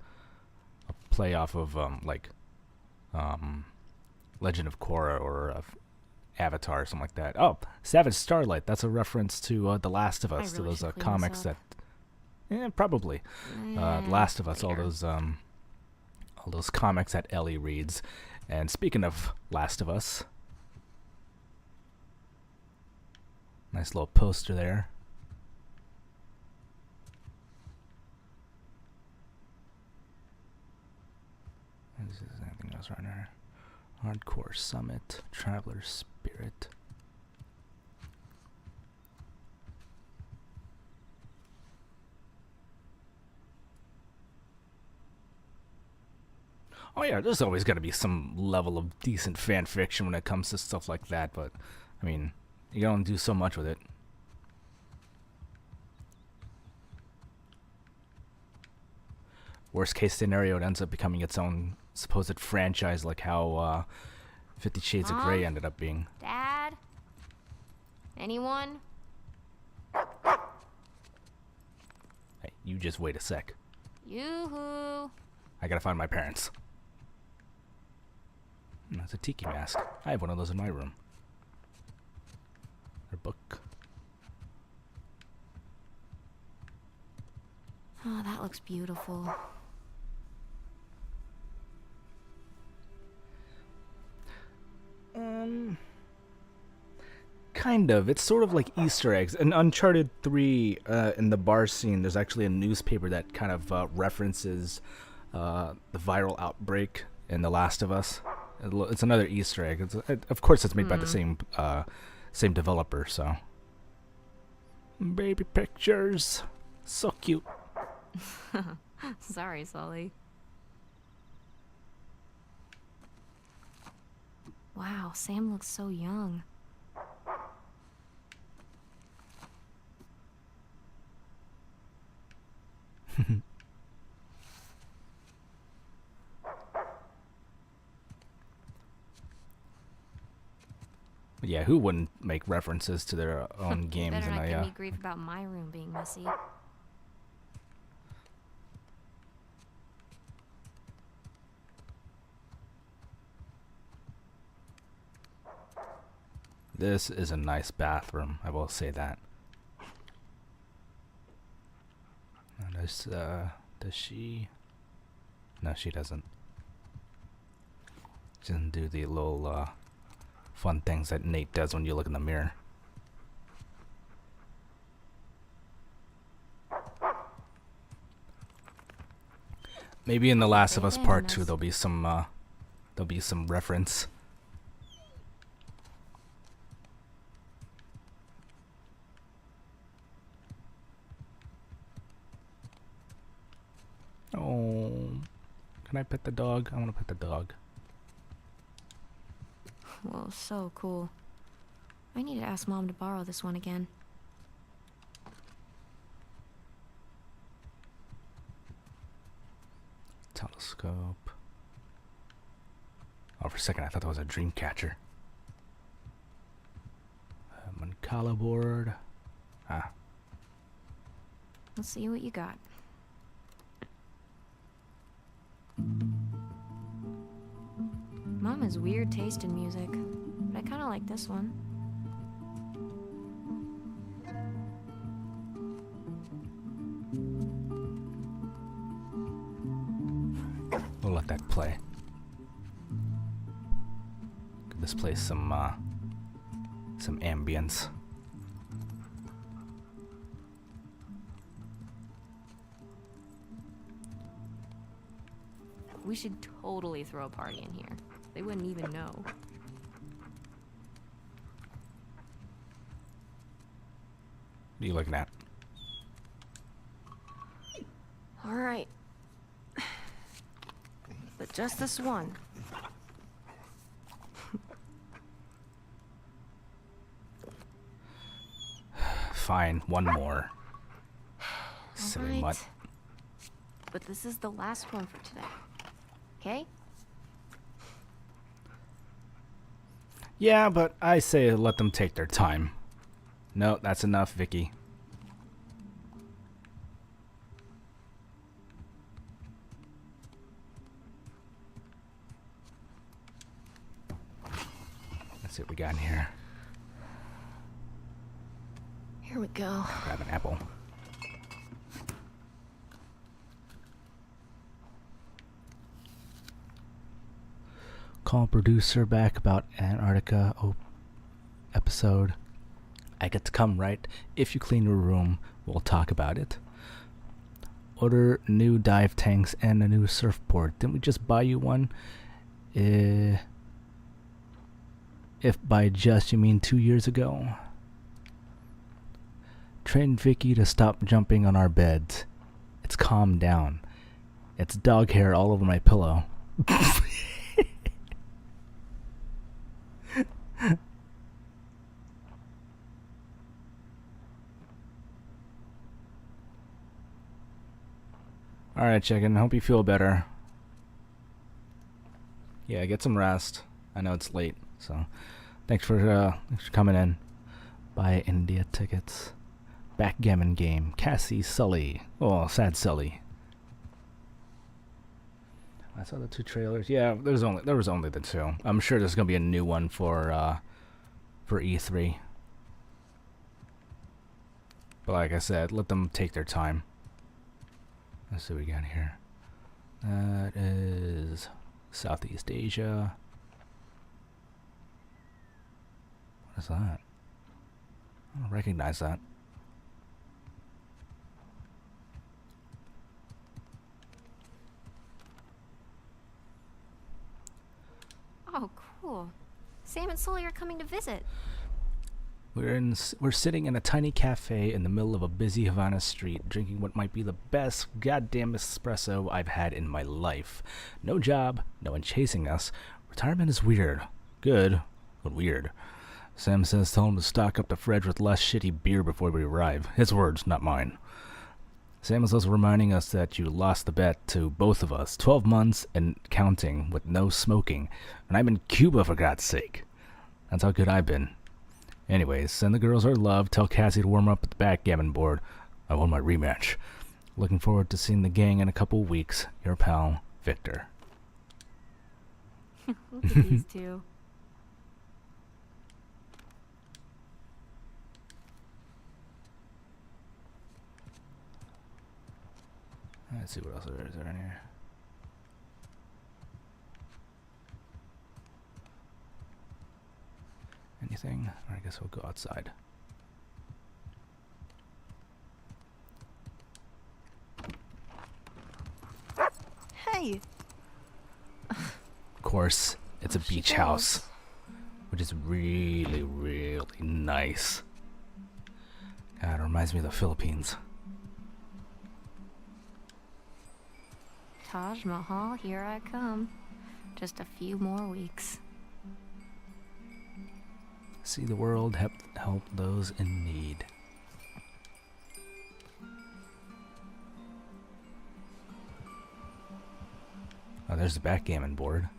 play off of, Legend of Korra or Avatar or something like that. Oh, Savage Starlight. That's a reference to The Last of Us, to those comics that... Yeah, probably. The Last of Us, all those comics that Ellie reads. And speaking of Last of Us, nice little poster there. Is there anything else around here? Hardcore Summit, Traveler Spirit. Oh yeah, there's always got to be some level of decent fan fiction when it comes to stuff like that, but, I mean, you don't do so much with it. Worst case scenario, it ends up becoming its own supposed franchise, like how 50 Shades of Grey ended up being. Dad? Anyone? Hey, you just wait a sec. Yoo-hoo. I gotta find my parents. That's a tiki mask. I have one of those in my room. Their book. Oh, that looks beautiful. Kind of. It's sort of like Easter eggs. In Uncharted 3, in the bar scene, there's actually a newspaper that kind of references the viral outbreak in The Last of Us. It's another Easter egg. Of course, it's made by the same developer, so. Baby pictures. So cute. Sorry, Sully. Wow, Sam looks so young. Yeah, who wouldn't make references to their own games? Better not give me grief about my room being messy. This is a nice bathroom, I will say that. Does she? No, she doesn't. She doesn't do the little fun things that Nate does when you look in the mirror. Maybe in The Last of Us Part 2 there'll be some reference. Oh, can I pet the dog? I want to pet the dog. Whoa, so cool. I need to ask Mom to borrow this one again. Telescope. Oh, for a second I thought that was a dream catcher. Mancala board. Ah. Let's see what you got. Mom has weird taste in music, but I kind of like this one. We'll let that play. Give this place some ambience. We should totally throw a party in here. They wouldn't even know. What are you looking at? All right. But just this one. Fine, one more. Silly mutt. But this is the last one for today. Okay? Yeah, but I say let them take their time. No, that's enough, Vicky. Let's see what we got in here. Here we go. Grab an apple. Call producer back about Antarctica episode. I get to come, right? If you clean your room, we'll talk about it. Order new dive tanks and a new surfboard. Didn't we just buy you one? If by just you mean 2 years ago. Train Vicky to stop jumping on our beds. It's calmed down. It's dog hair all over my pillow. Alright, chicken. Hope you feel better. Yeah, get some rest. I know it's late, so thanks for coming in. Buy India tickets. Backgammon game. Cassie, Sully. Oh, sad Sully. I saw the 2 trailers. Yeah, there was only the 2. I'm sure there's gonna be a new one for E3. But like I said, let them take their time. Let's see what we got here. That is Southeast Asia. What is that? I don't recognize that. Oh, cool. Sam and Sully are coming to visit. We're sitting in a tiny cafe in the middle of a busy Havana street, drinking what might be the best goddamn espresso I've had in my life. No job, no one chasing us. Retirement is weird. Good, but weird. Sam says tell him to stock up the fridge with less shitty beer before we arrive. His words, not mine. Sam is also reminding us that you lost the bet to both of us. 12 months and counting with no smoking. And I'm in Cuba, for God's sake. That's how good I've been. Anyways, send the girls our love. Tell Cassie to warm up at the backgammon board. I want my rematch. Looking forward to seeing the gang in a couple weeks. Your pal, Victor. Look at these two. Let's see what else there is in here. Anything? Or I guess we'll go outside. Hey! Of course, it's a beach house, which is really, really nice. God, it reminds me of the Philippines. Taj Mahal, here I come. Just a few more weeks. See the world, help those in need. Oh, there's the backgammon board.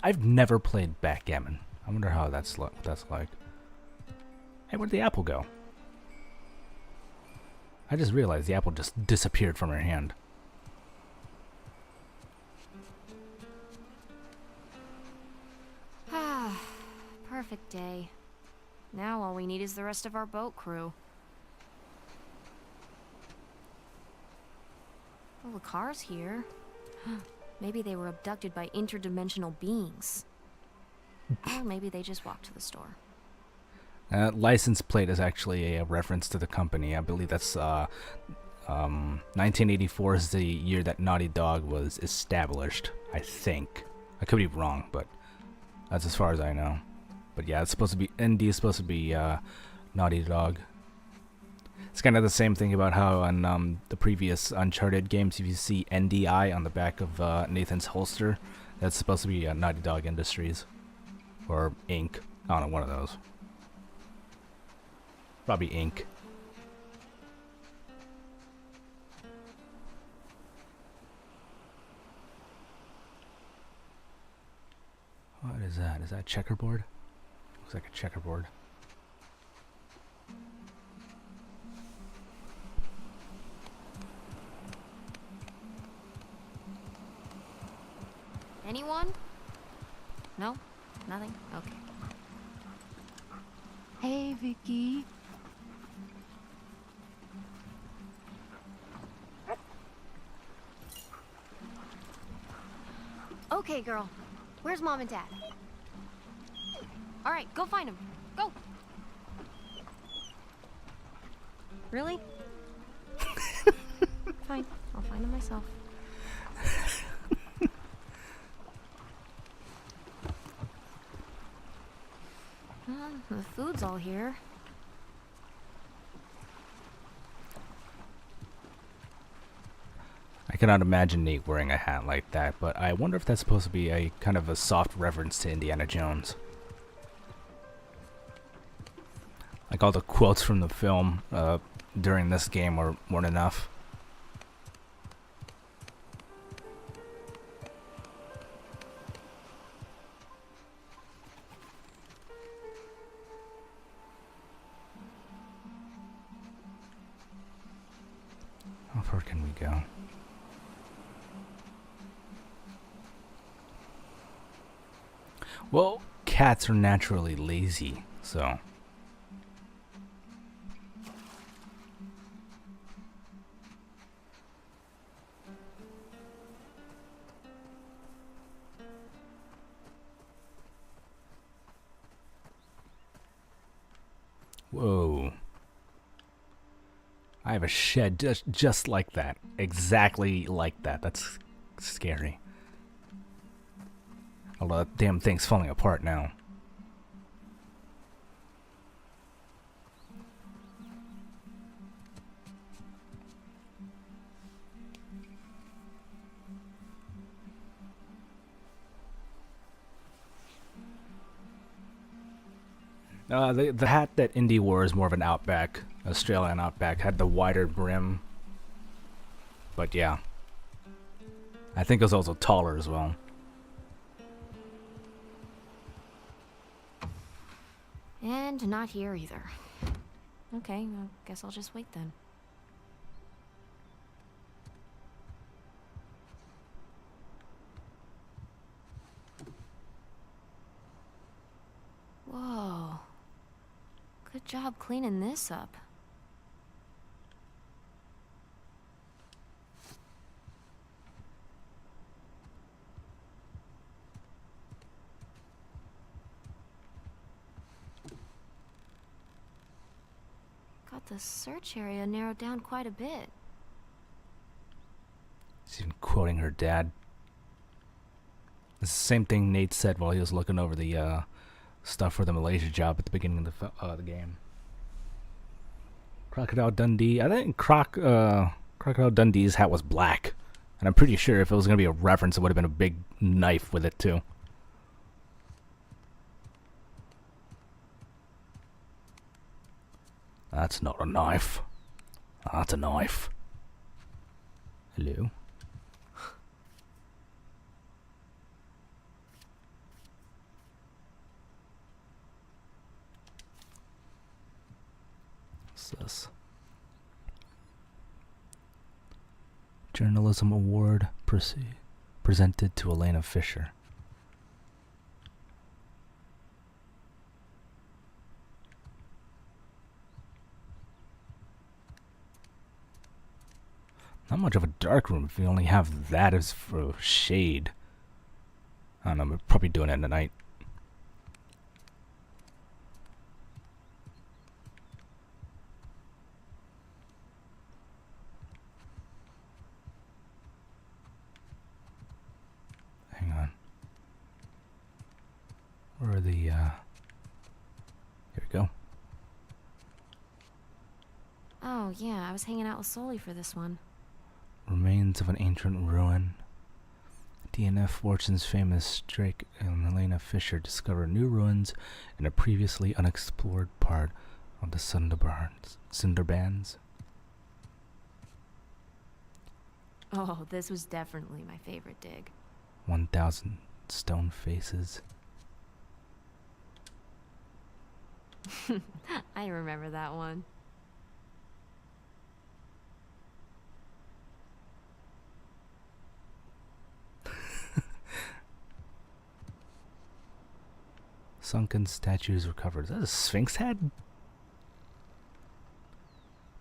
I've never played backgammon. I wonder how that's like. Hey, where'd the apple go? I just realized the apple just disappeared from her hand. Perfect day. Now all we need is the rest of our boat crew. Well, the car's here. Maybe they were abducted by interdimensional beings. Or maybe they just walked to the store. License plate is actually a reference to the company. I believe that's 1984 is the year that Naughty Dog was established, I think. I could be wrong, but that's as far as I know. But yeah, it's supposed to be ND is supposed to be Naughty Dog. It's kind of the same thing about how on the previous Uncharted games, if you see NDI on the back of Nathan's holster, that's supposed to be Naughty Dog Industries or Inc. I don't know, one of those. Probably ink. What is that? Is that checkerboard? Looks like a checkerboard. Anyone? No? Nothing? Okay. Hey, Vicky. Okay, girl. Where's Mom and Dad? All right, go find them. Go. Really? Fine. I'll find them myself. The food's all here. I cannot imagine Nate wearing a hat like that, but I wonder if that's supposed to be a kind of a soft reference to Indiana Jones. Like all the quotes from the film during this game weren't enough. How far can we go? Well, cats are naturally lazy, so... Whoa. I have a shed just like that. Exactly like that. That's scary. Although that damn thing's falling apart now. The hat that Indy wore is more of an Outback, Australian Outback, had the wider brim. But yeah. I think it was also taller as well. And not here either. Okay, I guess I'll just wait then. Whoa. Good job cleaning this up. Got the search area narrowed down quite a bit. She's even quoting her dad. It's the same thing Nate said while he was looking over the stuff for the Malaysia job at the beginning of the game. Crocodile Dundee. I think Crocodile Dundee's hat was black. And I'm pretty sure if it was going to be a reference, it would have been a big knife with it too. That's not a knife. That's a knife. Hello? What's this? Journalism Award presented to Elena Fisher. Not much of a dark room if you only have that as for shade. I don't know, we're probably doing it tonight. Hang on. Where are the, here we go. Oh, yeah, I was hanging out with Sully for this one. Remains of an ancient ruin. DNF Fortune's famous Drake and Elena Fisher discover new ruins in a previously unexplored part On the cinder bands. Oh, this was definitely my favorite dig. 1,000 stone faces. I remember that one. Sunken statues recovered. Is that a sphinx head?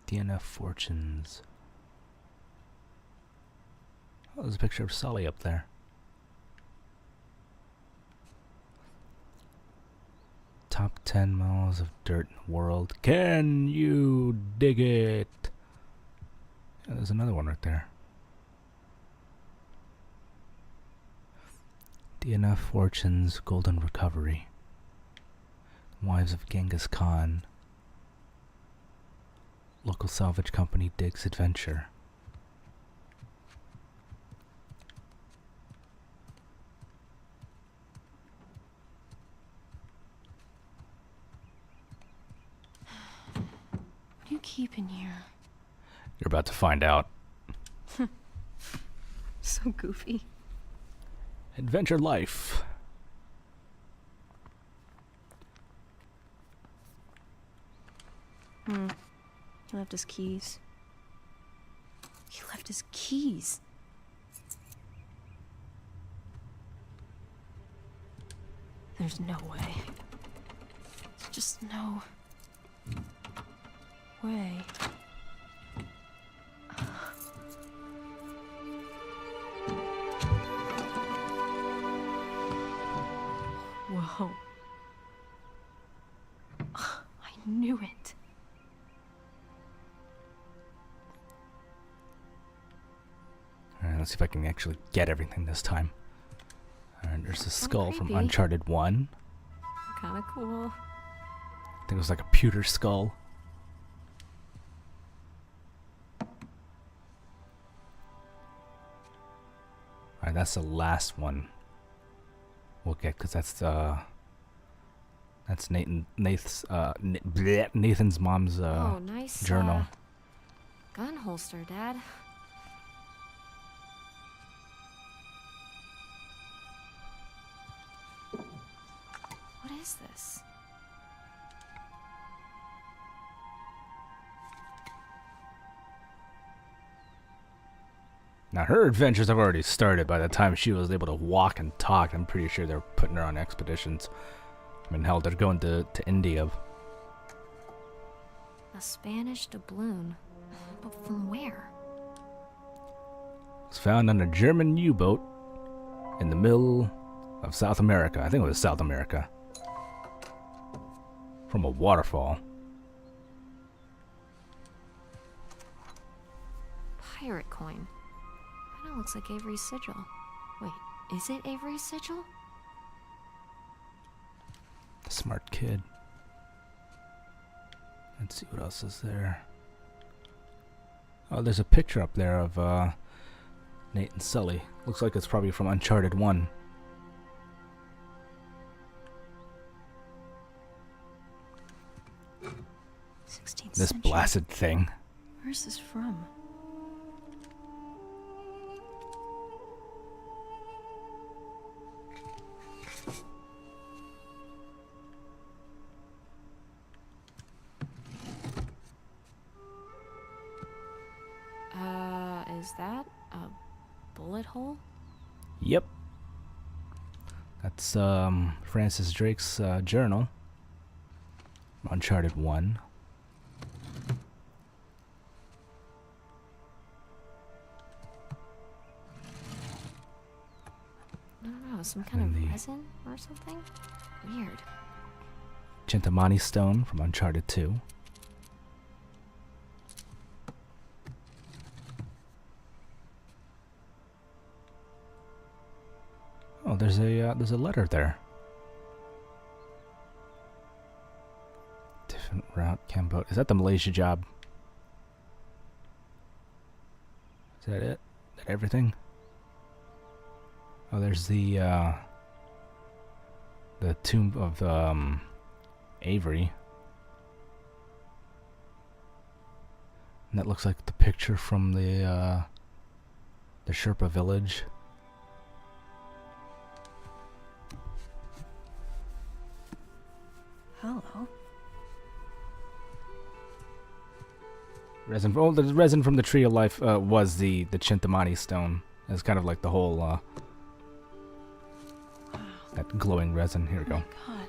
DNF fortunes. Oh, there's a picture of Sully up there. Top 10 miles of dirt in the world. Can you dig it? Yeah, there's another one right there. DNF fortunes, golden recovery. Wives of Genghis Khan. Local salvage company digs adventure. What do you keep in here? You're about to find out. So goofy. Adventure life. He left his keys. He left his keys. There's no way. There's just no way. Whoa. I knew it. Alright, let's see if I can actually get everything this time. Alright, there's a skull from creepy. Uncharted 1. Kinda cool. I think it was like a pewter skull. Alright, that's the last one we'll get, because that's Nathan's mom's Oh, nice journal. Gun holster, Dad. What is this? Now, her adventures have already started by the time she was able to walk and talk. I'm pretty sure they're putting her on expeditions. I mean, hell, they're going to India. A Spanish doubloon. But from where? It was found on a German U-boat in the middle of South America. I think it was South America. From a waterfall. Pirate coin. Kinda looks like Avery's sigil. Wait, is it Avery's sigil? Smart kid. Let's see what else is there. Oh, there's a picture up there of Nate and Sully. Looks like it's probably from Uncharted 1. This blasted thing. Where's this from? Is that a bullet hole? Yep. That's Francis Drake's journal. Uncharted 1. I don't know, some kind of resin or something? Weird. Chintamani stone from Uncharted 2. Oh, there's a letter there. Different route, Cambodia. Is that the Malaysia job? Is that it? Is that everything? Oh, there's the tomb of Avery. And that looks like the picture from the Sherpa village. Hello. Resin. Oh, the resin from the Tree of Life was the Chintamani stone. It's kind of like the whole that glowing resin. Here we go. God.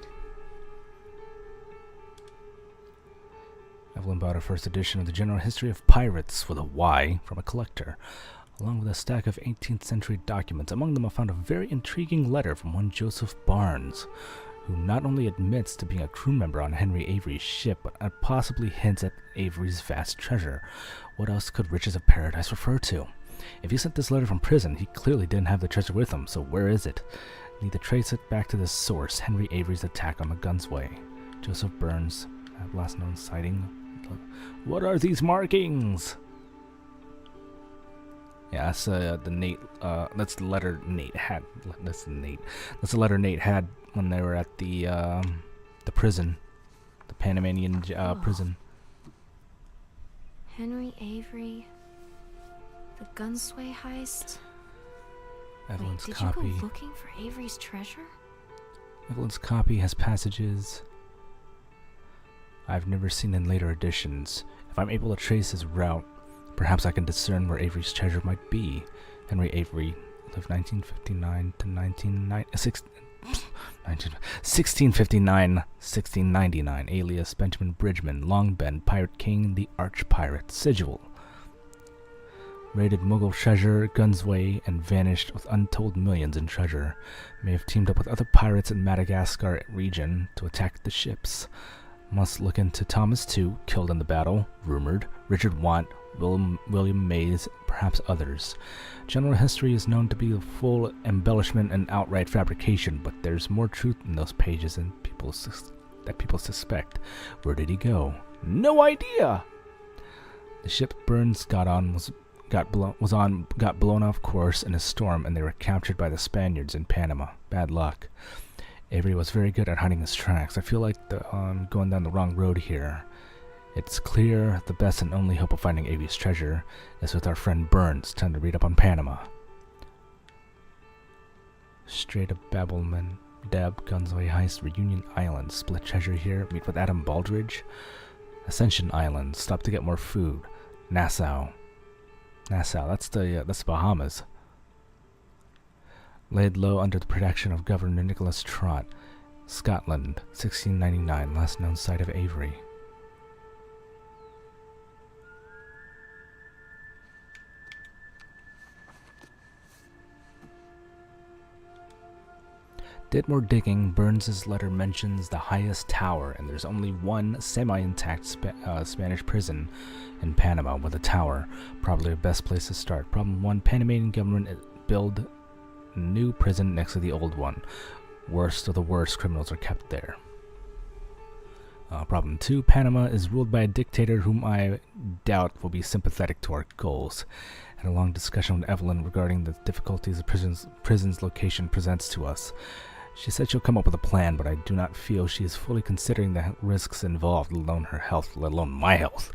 Evelyn bought her first edition of the General History of Pirates with a Y from a collector, along with a stack of 18th century documents. Among them I found a very intriguing letter from one Joseph Barnes, who not only admits to being a crew member on Henry Avery's ship, but possibly hints at Avery's vast treasure. What else could Riches of Paradise refer to? If he sent this letter from prison, he clearly didn't have the treasure with him, so where is it? Need to trace it back to the source, Henry Avery's attack on the Gunsway. Joseph Burns, last known sighting. What are these markings? Yeah, that's the Nate. That's the letter Nate had. That's the letter Nate had when they were at the prison, the Panamanian prison. Henry Avery. The Gunsway heist. Evelyn's Wait, did copy. you go looking for Avery's treasure? Evelyn's copy has passages I've never seen in later editions. If I'm able to trace his route, perhaps I can discern where Avery's treasure might be. Henry Avery lived 1959 to 1659, alias Benjamin Bridgman, Long Ben, Pirate King, the Arch Pirate, Sigil. Raided Mughal treasure, Gunsway, and vanished with untold millions in treasure. May have teamed up with other pirates in Madagascar region to attack the ships. Must look into Thomas too, killed in the battle, rumored, Richard Want, William Mays, perhaps others. General history is known to be a full embellishment and outright fabrication, but there's more truth in those pages than people suspect. Where did he go? No idea! The ship Burns got blown off course in a storm, and they were captured by the Spaniards in Panama. Bad luck. Avery was very good at hiding his tracks. I feel like I'm going down the wrong road here. It's clear the best and only hope of finding Avery's treasure is with our friend Burns. Time to read up on Panama. Strait of Babelman, Deb, Gunsway heist, Reunion Island, split treasure here, meet with Adam Baldridge. Ascension Island, stop to get more food. Nassau, that's the Bahamas. Laid low under the protection of Governor Nicholas Trott. Scotland, 1699, last known site of Avery. Did more digging. Burns's letter mentions the highest tower, and there's only one semi-intact Spanish prison in Panama with a tower. Probably the best place to start. Problem 1, Panamanian government build new prison next to the old one. Worst of the worst criminals are kept there. Problem 2, Panama is ruled by a dictator whom I doubt will be sympathetic to our goals. Had a long discussion with Evelyn regarding the difficulties the prison's location presents to us. She said she'll come up with a plan, but I do not feel she is fully considering the risks involved, let alone her health, let alone my health.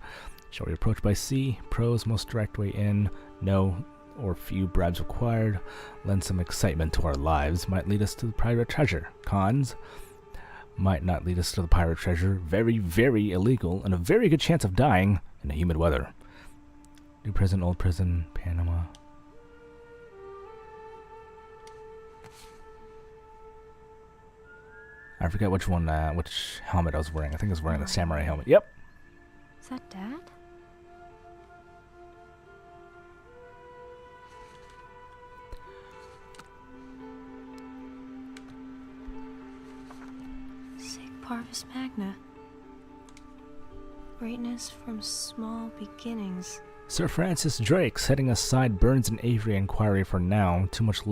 Shall we approach by sea? Pros, most direct way in. No or few bribes required. Lend some excitement to our lives. Might lead us to the pirate treasure. Cons? Might not lead us to the pirate treasure. Very, very illegal, and a very good chance of dying in the humid weather. New prison, old prison, Panama. I forget which one, which helmet I was wearing. I think I was wearing the samurai helmet. Yep. Is that Dad? Sig Parvis Magna. Greatness from small beginnings. Sir Francis Drake, setting aside Burns and Avery inquiry for now. Too much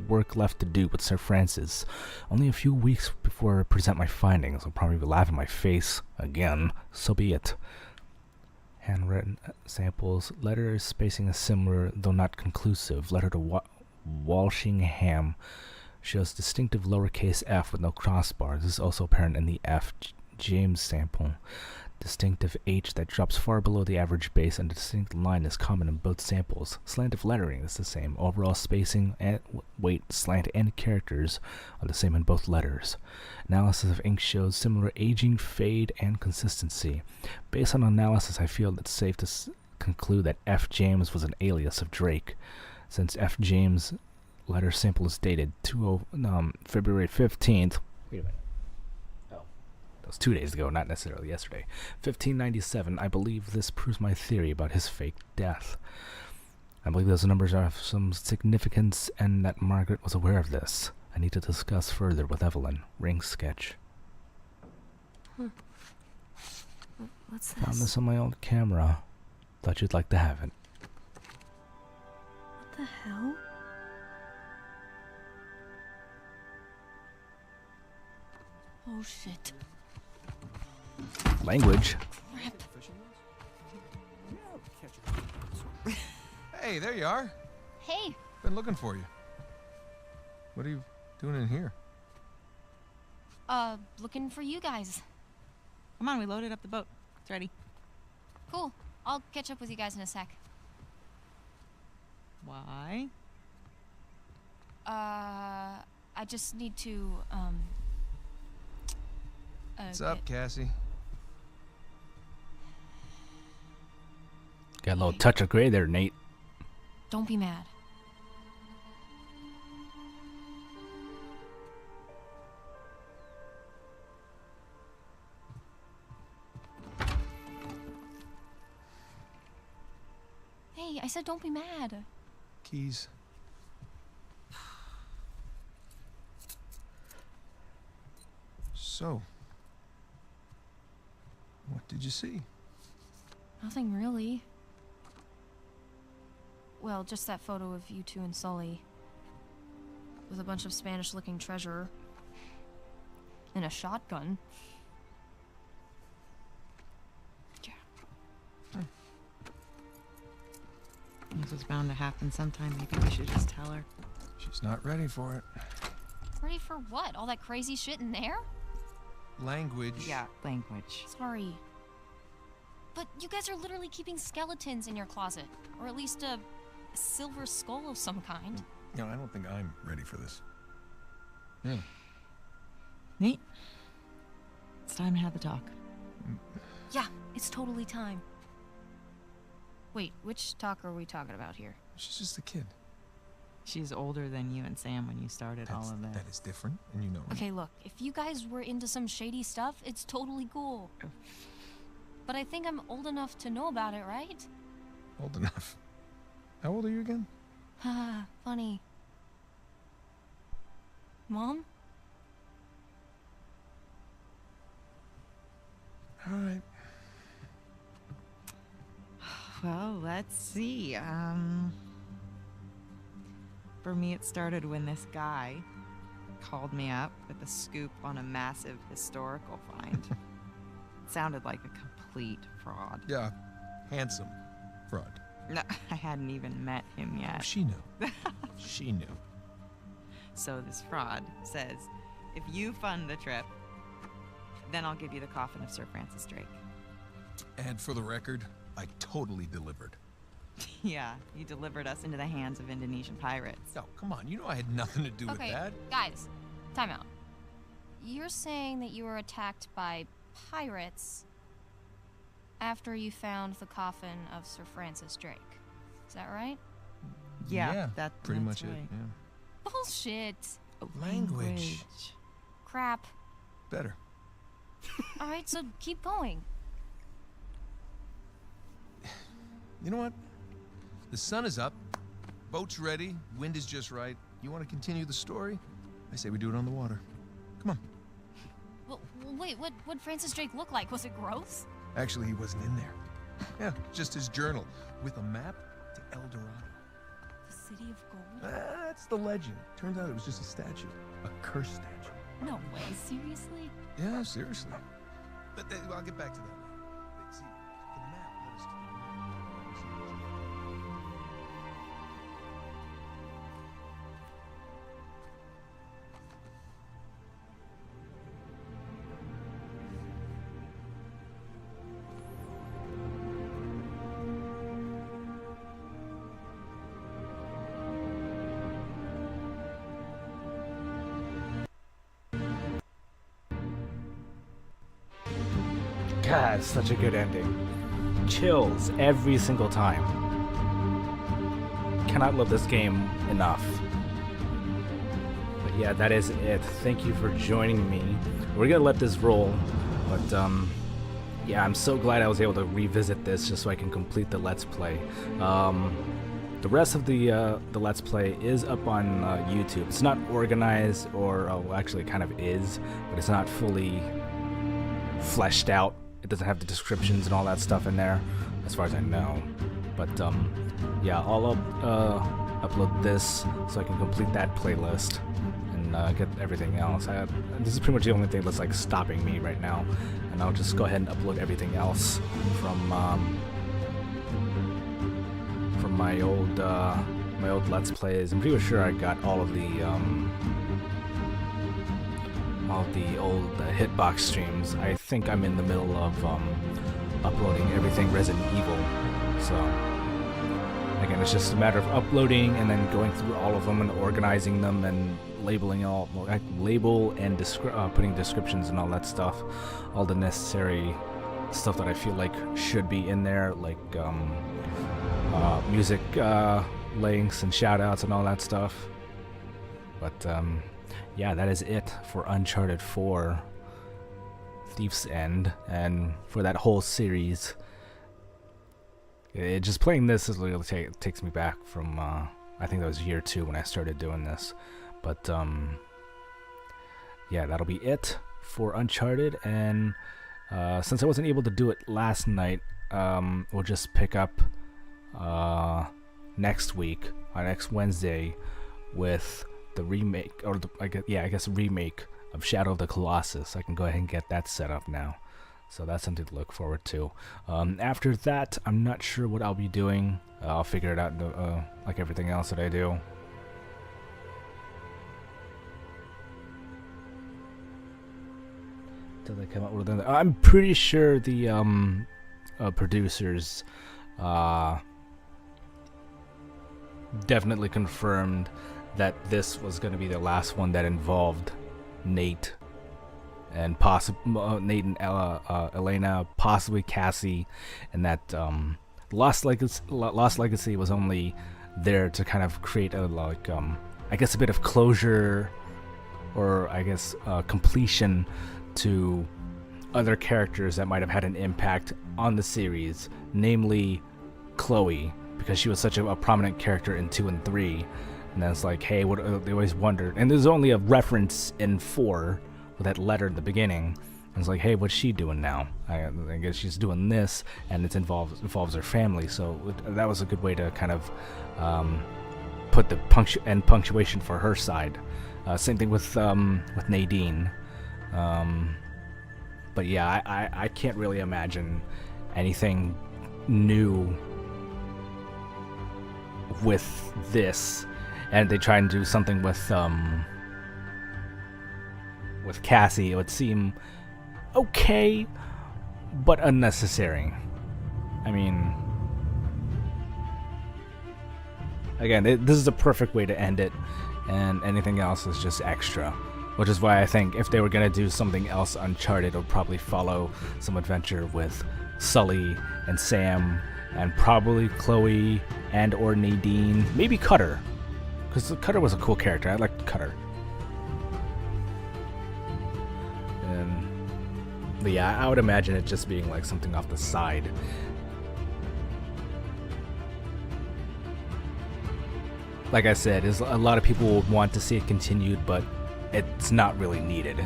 work left to do with Sir Francis. Only a few weeks before I present my findings. I'll probably laugh in my face again. So be it. Handwritten samples. Letters spacing is similar, though not conclusive. Letter to Walshingham shows distinctive lowercase f with no crossbars. This is also apparent in the F. James sample. distinctive H that drops far below the average base, and a distinct line is common in both samples. Slant of lettering is the same. Overall spacing, and weight, slant, and characters are the same in both letters. Analysis of ink shows similar aging, fade, and consistency. Based on analysis, I feel it's safe to conclude that F. James was an alias of Drake. Since F. James' letter sample is dated February 15th. Wait a minute. Was 2 days ago, not necessarily yesterday. 1597, I believe this proves my theory about his fake death. I believe those numbers are of some significance and that Margaret was aware of this. I need to discuss further with Evelyn. Ring sketch. What's Found this? this on my old camera. Thought you'd like to have it. What the hell? Oh shit. Language. Hey, there you are. Hey, Been looking for you. What are you doing in here? looking for you guys. Come on, we loaded up the boat. It's ready. Cool. I'll catch up with you guys in a sec. Why? I just need to, What's up, Cassie? Got a little touch of gray there, Nate. Don't be mad. Hey, I said don't be mad. Keys. So, what did you see? Nothing really. Well, just that photo of you two and Sully. With a bunch of Spanish-looking treasure. And a shotgun. This was bound to happen sometime. Maybe we should just tell her. She's not ready for it. Ready for what? All that crazy shit in there? Language. Yeah, language. Sorry. But you guys are literally keeping skeletons in your closet. Or at least a silver skull of some kind. No, I don't think I'm ready for this. Yeah. Nate, it's time to have the talk. Yeah, it's totally time. Wait, which talk are we talking about here? She's just a kid. She's older than you and Sam when you started all of that. That is different, and you know it. Okay, look, if you guys were into some shady stuff, it's totally cool. But I think I'm old enough to know about it, right? Old enough. How old are you again? Haha, funny. Mom? All right. Well, let's see. For me, it started when this guy called me up with a scoop on a massive historical find. It sounded like a complete fraud. Yeah, handsome fraud. No, I hadn't even met him Oh, yet. she knew. She knew. So this fraud says, if you fund the trip, then I'll give you the coffin of Sir Francis Drake. And for the record, I totally delivered. Yeah, you delivered us into the hands of Indonesian pirates. No, come on. You know I had nothing to do with Okay, that. guys, time out. You're saying that you were attacked by pirates after you found the coffin of Sir Francis Drake. Is that right? Yeah, pretty that's much right. it. Yeah. Bullshit. Language. Crap. Better. Alright, so keep going. You know what? The sun is up. Boat's ready. Wind is just right. You want to continue the story? I say we do it on the water. Come on. Well, wait, what'd Francis Drake look like? Was it gross? Actually, he wasn't in there. Yeah, just his journal with a map to El Dorado. The City of Gold? That's the legend. Turns out it was just a statue. A cursed statue. No way, seriously? Yeah, seriously. But I'll get back to that later. See, the map led us to God, it's such a good ending. Chills every single time. Cannot love this game enough. But yeah, that is it. Thank you for joining me. We're gonna let this roll, but yeah, I'm so glad I was able to revisit this just so I can complete the Let's Play. The rest of the Let's Play is up on YouTube. It's not organized, or well, actually it kind of is, but it's not fully fleshed out. It doesn't have the descriptions and all that stuff in there, as far as I know. But yeah, I'll upload this so I can complete that playlist and get everything else. This is pretty much the only thing that's like stopping me right now, and I'll just go ahead and upload everything else from my old Let's Plays. I'm pretty sure I got all of the old Hitbox streams. I think I'm in the middle of uploading everything Resident Evil. So again, it's just a matter of uploading and then going through all of them and organizing them and labeling label and putting descriptions and all that stuff, all the necessary stuff that I feel like should be in there, like music links and shoutouts and all that stuff. But yeah, that is it for Uncharted 4 Thief's End, and for that whole series. Just playing this is really takes me back from I think that was year 2 when I started doing this. But yeah, that'll be it for Uncharted, and since I wasn't able to do it last night, we'll just pick up next week, on next Wednesday, with the remake, or I guess remake of Shadow of the Colossus. I can go ahead and get that set up now, so that's something to look forward to. After that, I'm not sure what I'll be doing. I'll figure it out, like everything else that I do. Till they come up with another. I'm pretty sure the producers definitely confirmed that this was going to be the last one that involved Nate and Nate and Elena, possibly Cassie, and that Lost Legacy was only there to kind of create a I guess a bit of closure, or I guess completion to other characters that might have had an impact on the series, namely Chloe, because she was such a prominent character in 2 and 3. And then it's like, hey, what they always wondered. And there's only a reference in 4 with that letter in the beginning. And it's like, hey, what's she doing now? I guess she's doing this, and it involves her family. So that was a good way to kind of put the punctuation for her side. Same thing with Nadine. But yeah, I can't really imagine anything new with this, and they try and do something with Cassie. It would seem okay, but unnecessary. I mean, again, this is a perfect way to end it, and anything else is just extra. Which is why I think if they were going to do something else Uncharted, it would probably follow some adventure with Sully and Sam, and probably Chloe and or Nadine, maybe Cutter, because Cutter was a cool character. I liked Cutter. But yeah, I would imagine it just being like something off the side. Like I said, a lot of people would want to see it continued, but it's not really needed.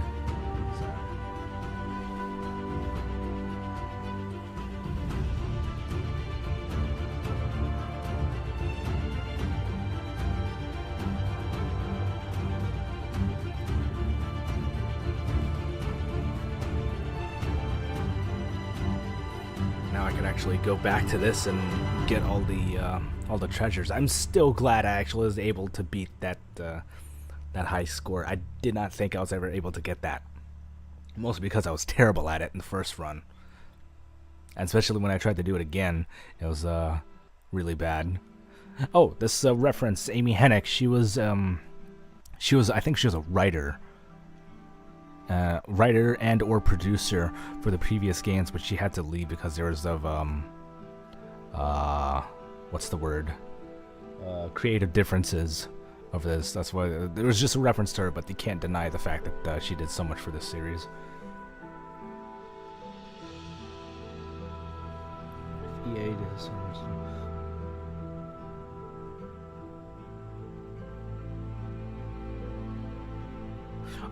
Now I can actually go back to this and get all the treasures. I'm still glad I actually was able to beat that high score. I did not think I was ever able to get that. Mostly because I was terrible at it in the first run. And especially when I tried to do it again, it was really bad. Oh, this reference, Amy Hennig, she was I think she was a writer. writer and or producer for the previous games, but she had to leave because there was of what's the word? Creative differences over this. That's why there was just a reference to her, but you can't deny the fact that she did so much for this series. EA did so much.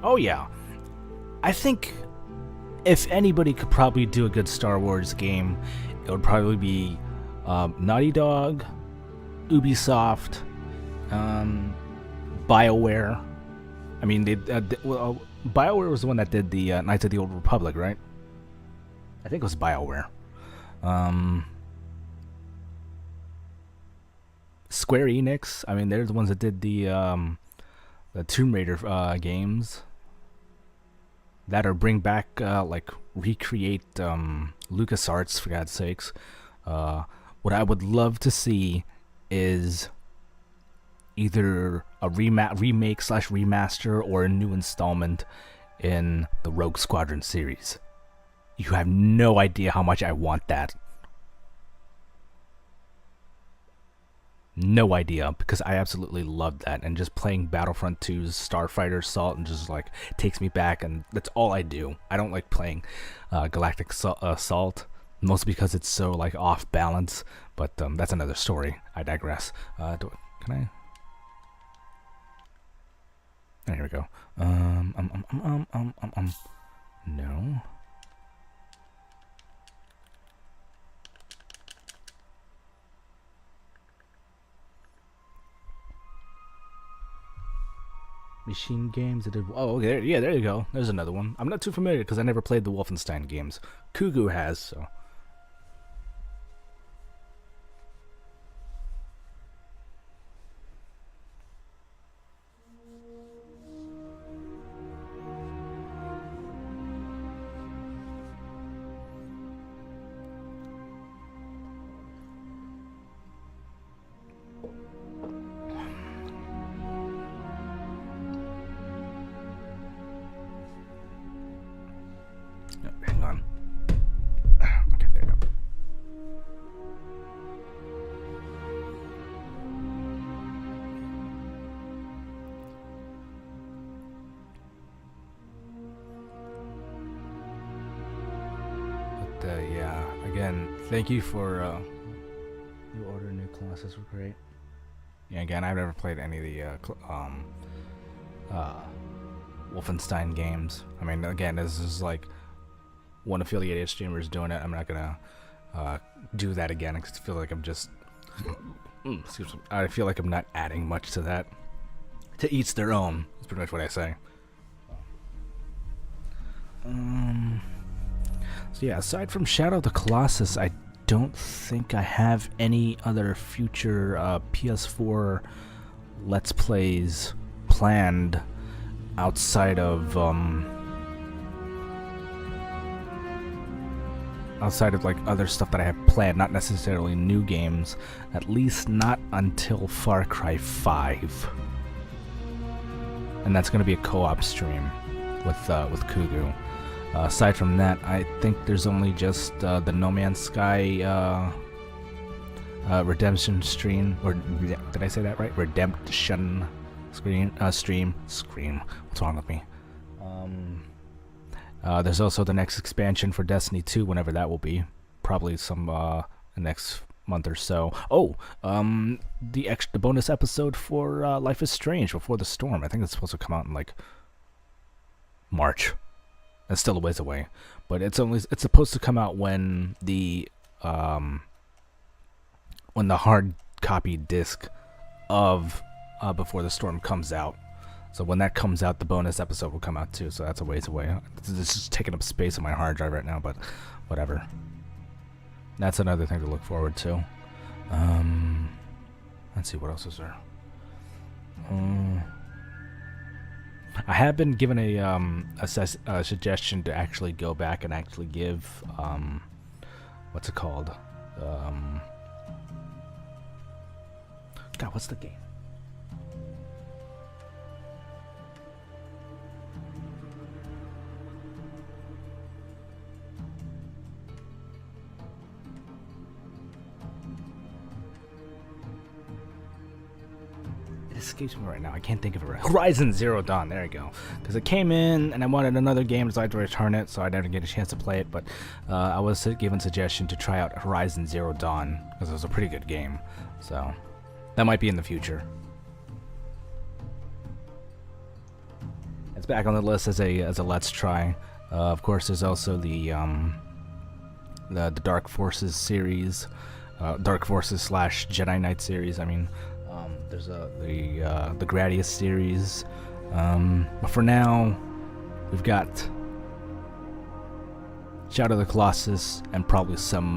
Oh yeah, I think if anybody could probably do a good Star Wars game, it would probably be Naughty Dog, Ubisoft, BioWare. I mean, BioWare was the one that did the Knights of the Old Republic, right? I think it was BioWare. Square Enix. I mean, they're the ones that did the Tomb Raider games. That or bring back, recreate LucasArts, for God's sakes. What I would love to see is either a remake/remaster or a new installment in the Rogue Squadron series. You have no idea how much I want that. No idea, because I absolutely loved that, and just playing Battlefront 2's Starfighter Assault and just takes me back, and that's all I do. I don't like playing Galactic Assault, mostly because it's so off balance, but that's another story. I digress. Can I? Oh, here we go. No. Machine games. Oh, there you go. There's another one. I'm not too familiar because I never played the Wolfenstein games. Kugu has, so. Hang on. Okay, there you go. But yeah, again, thank you for new order, new classes were great. Yeah, again, I've never played any of the Wolfenstein games. I mean, again, this is one affiliated streamer is doing it. I'm not gonna do that again. I feel like I'm just excuse me. I feel like I'm not adding much to that. To each their own. That's pretty much what I say. So yeah, aside from Shadow of the Colossus, I don't think I have any other future PS4 Let's Plays planned outside of other stuff that I have planned, not necessarily new games, at least not until Far Cry 5. And that's going to be a co-op stream with Kugu. Aside from that, I think there's only just the No Man's Sky Redemption stream, or did I say that right? Redemption stream. What's wrong with me? There's also the next expansion for Destiny 2, whenever that will be. Probably some next month or so. Oh, the bonus episode for Life is Strange Before the Storm. I think it's supposed to come out in March. It's still a ways away, but it's supposed to come out when the hard copy disc of Before the Storm comes out. So when that comes out, the bonus episode will come out too. So that's a ways away. This is taking up space on my hard drive right now, but whatever. That's another thing to look forward to. Let's see, what else is there? I have been given a suggestion to actually go back and actually give what's it called? God, what's the game? escapes me right now. I can't think of it right. Horizon Zero Dawn. There you go. Because it came in and I wanted another game, so I had to return it, so I didn't get a chance to play it. But I was given suggestion to try out Horizon Zero Dawn because it was a pretty good game. So that might be in the future. It's back on the list as a let's try. Of course, there's also the Dark Forces series, Dark Forces / Jedi Knight series. I mean, there's the Gradius series. But for now, we've got Shadow of the Colossus and probably some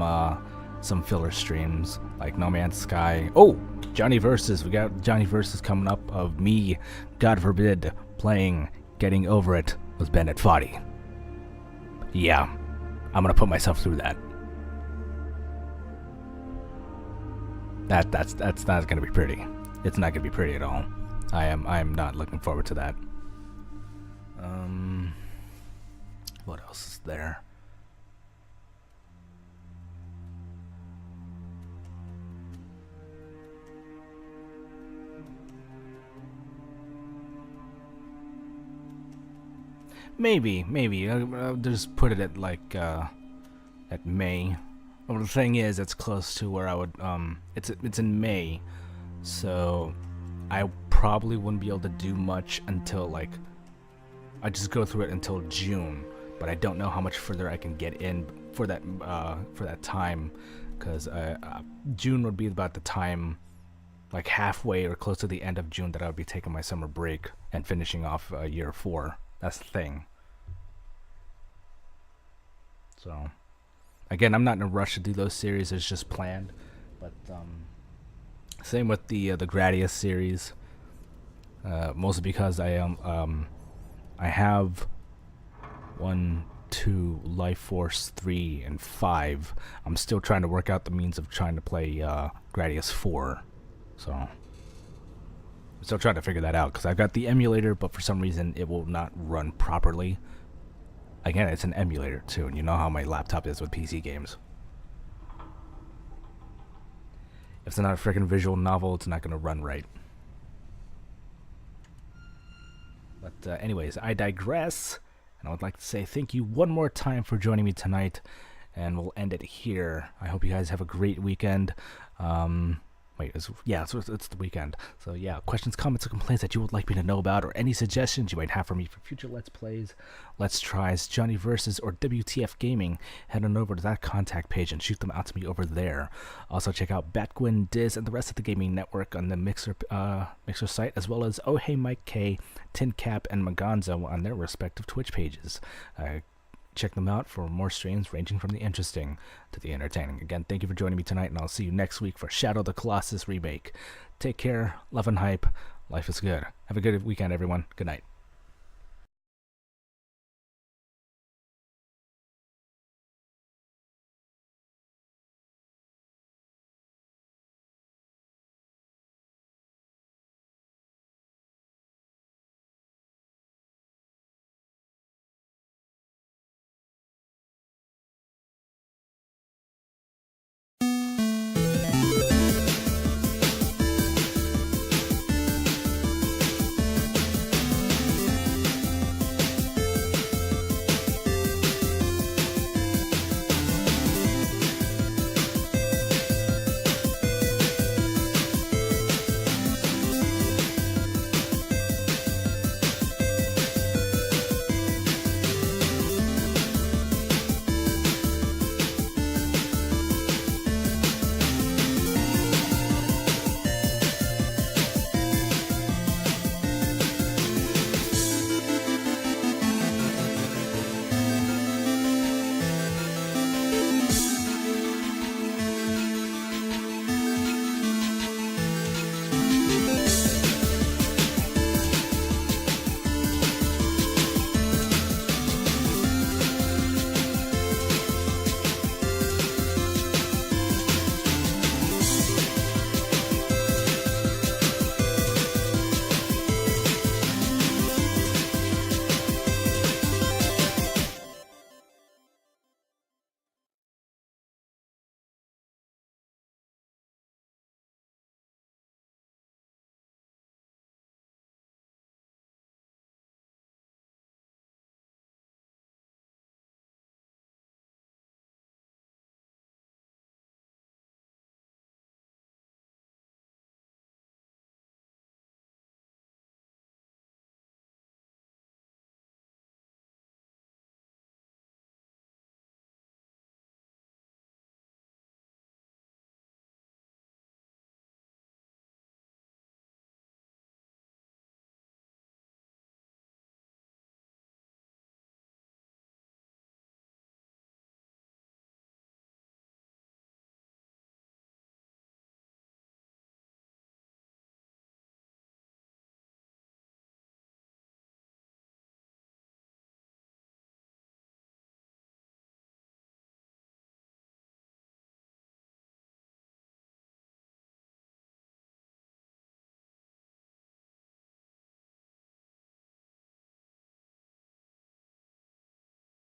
filler streams like No Man's Sky. Oh, Johnny Versus. We got Johnny Versus coming up of me, God forbid, playing Getting Over It with Bennett Foddy. Yeah, I'm gonna put myself through that. That's not gonna be pretty. It's not gonna be pretty at all. I am not looking forward to that. What else is there? Maybe. I'll just put it at like at May. Well, the thing is, it's close to where I would it's in May, so I probably wouldn't be able to do much until like I just go through it until June. But I don't know how much further I can get in for that time, because June would be about the time, like halfway or close to the end of June, that I would be taking my summer break and finishing off year 4. That's the thing. So, again, I'm not in a rush to do those series. It's just planned. But same with the Gradius series. Mostly because I have 1, 2, Life Force 3, and 5. I'm still trying to work out the means of trying to play Gradius 4. So, I'm still trying to figure that out, because I've got the emulator, but for some reason it will not run properly. Again, it's an emulator too, and you know how my laptop is with PC games. If it's not a freaking visual novel, it's not going to run right. But anyways, I digress, and I would like to say thank you one more time for joining me tonight, and we'll end it here. I hope you guys have a great weekend. It's the weekend. So yeah, questions, comments, or complaints that you would like me to know about, or any suggestions you might have for me for future Let's Plays, Let's Tries, Johnny Versus, or WTF Gaming, head on over to that contact page and shoot them out to me over there. Also check out Batgwin, Diz, and the rest of the gaming network on the Mixer site, as well as Oh Hey Mike K, Tin Cap, and Magonzo on their respective Twitch pages. Check them out for more streams ranging from the interesting to the entertaining. Again, thank you for joining me tonight, and I'll see you next week for Shadow of the Colossus remake. Take care, love and hype. Life is good. Have a good weekend, everyone. Good night.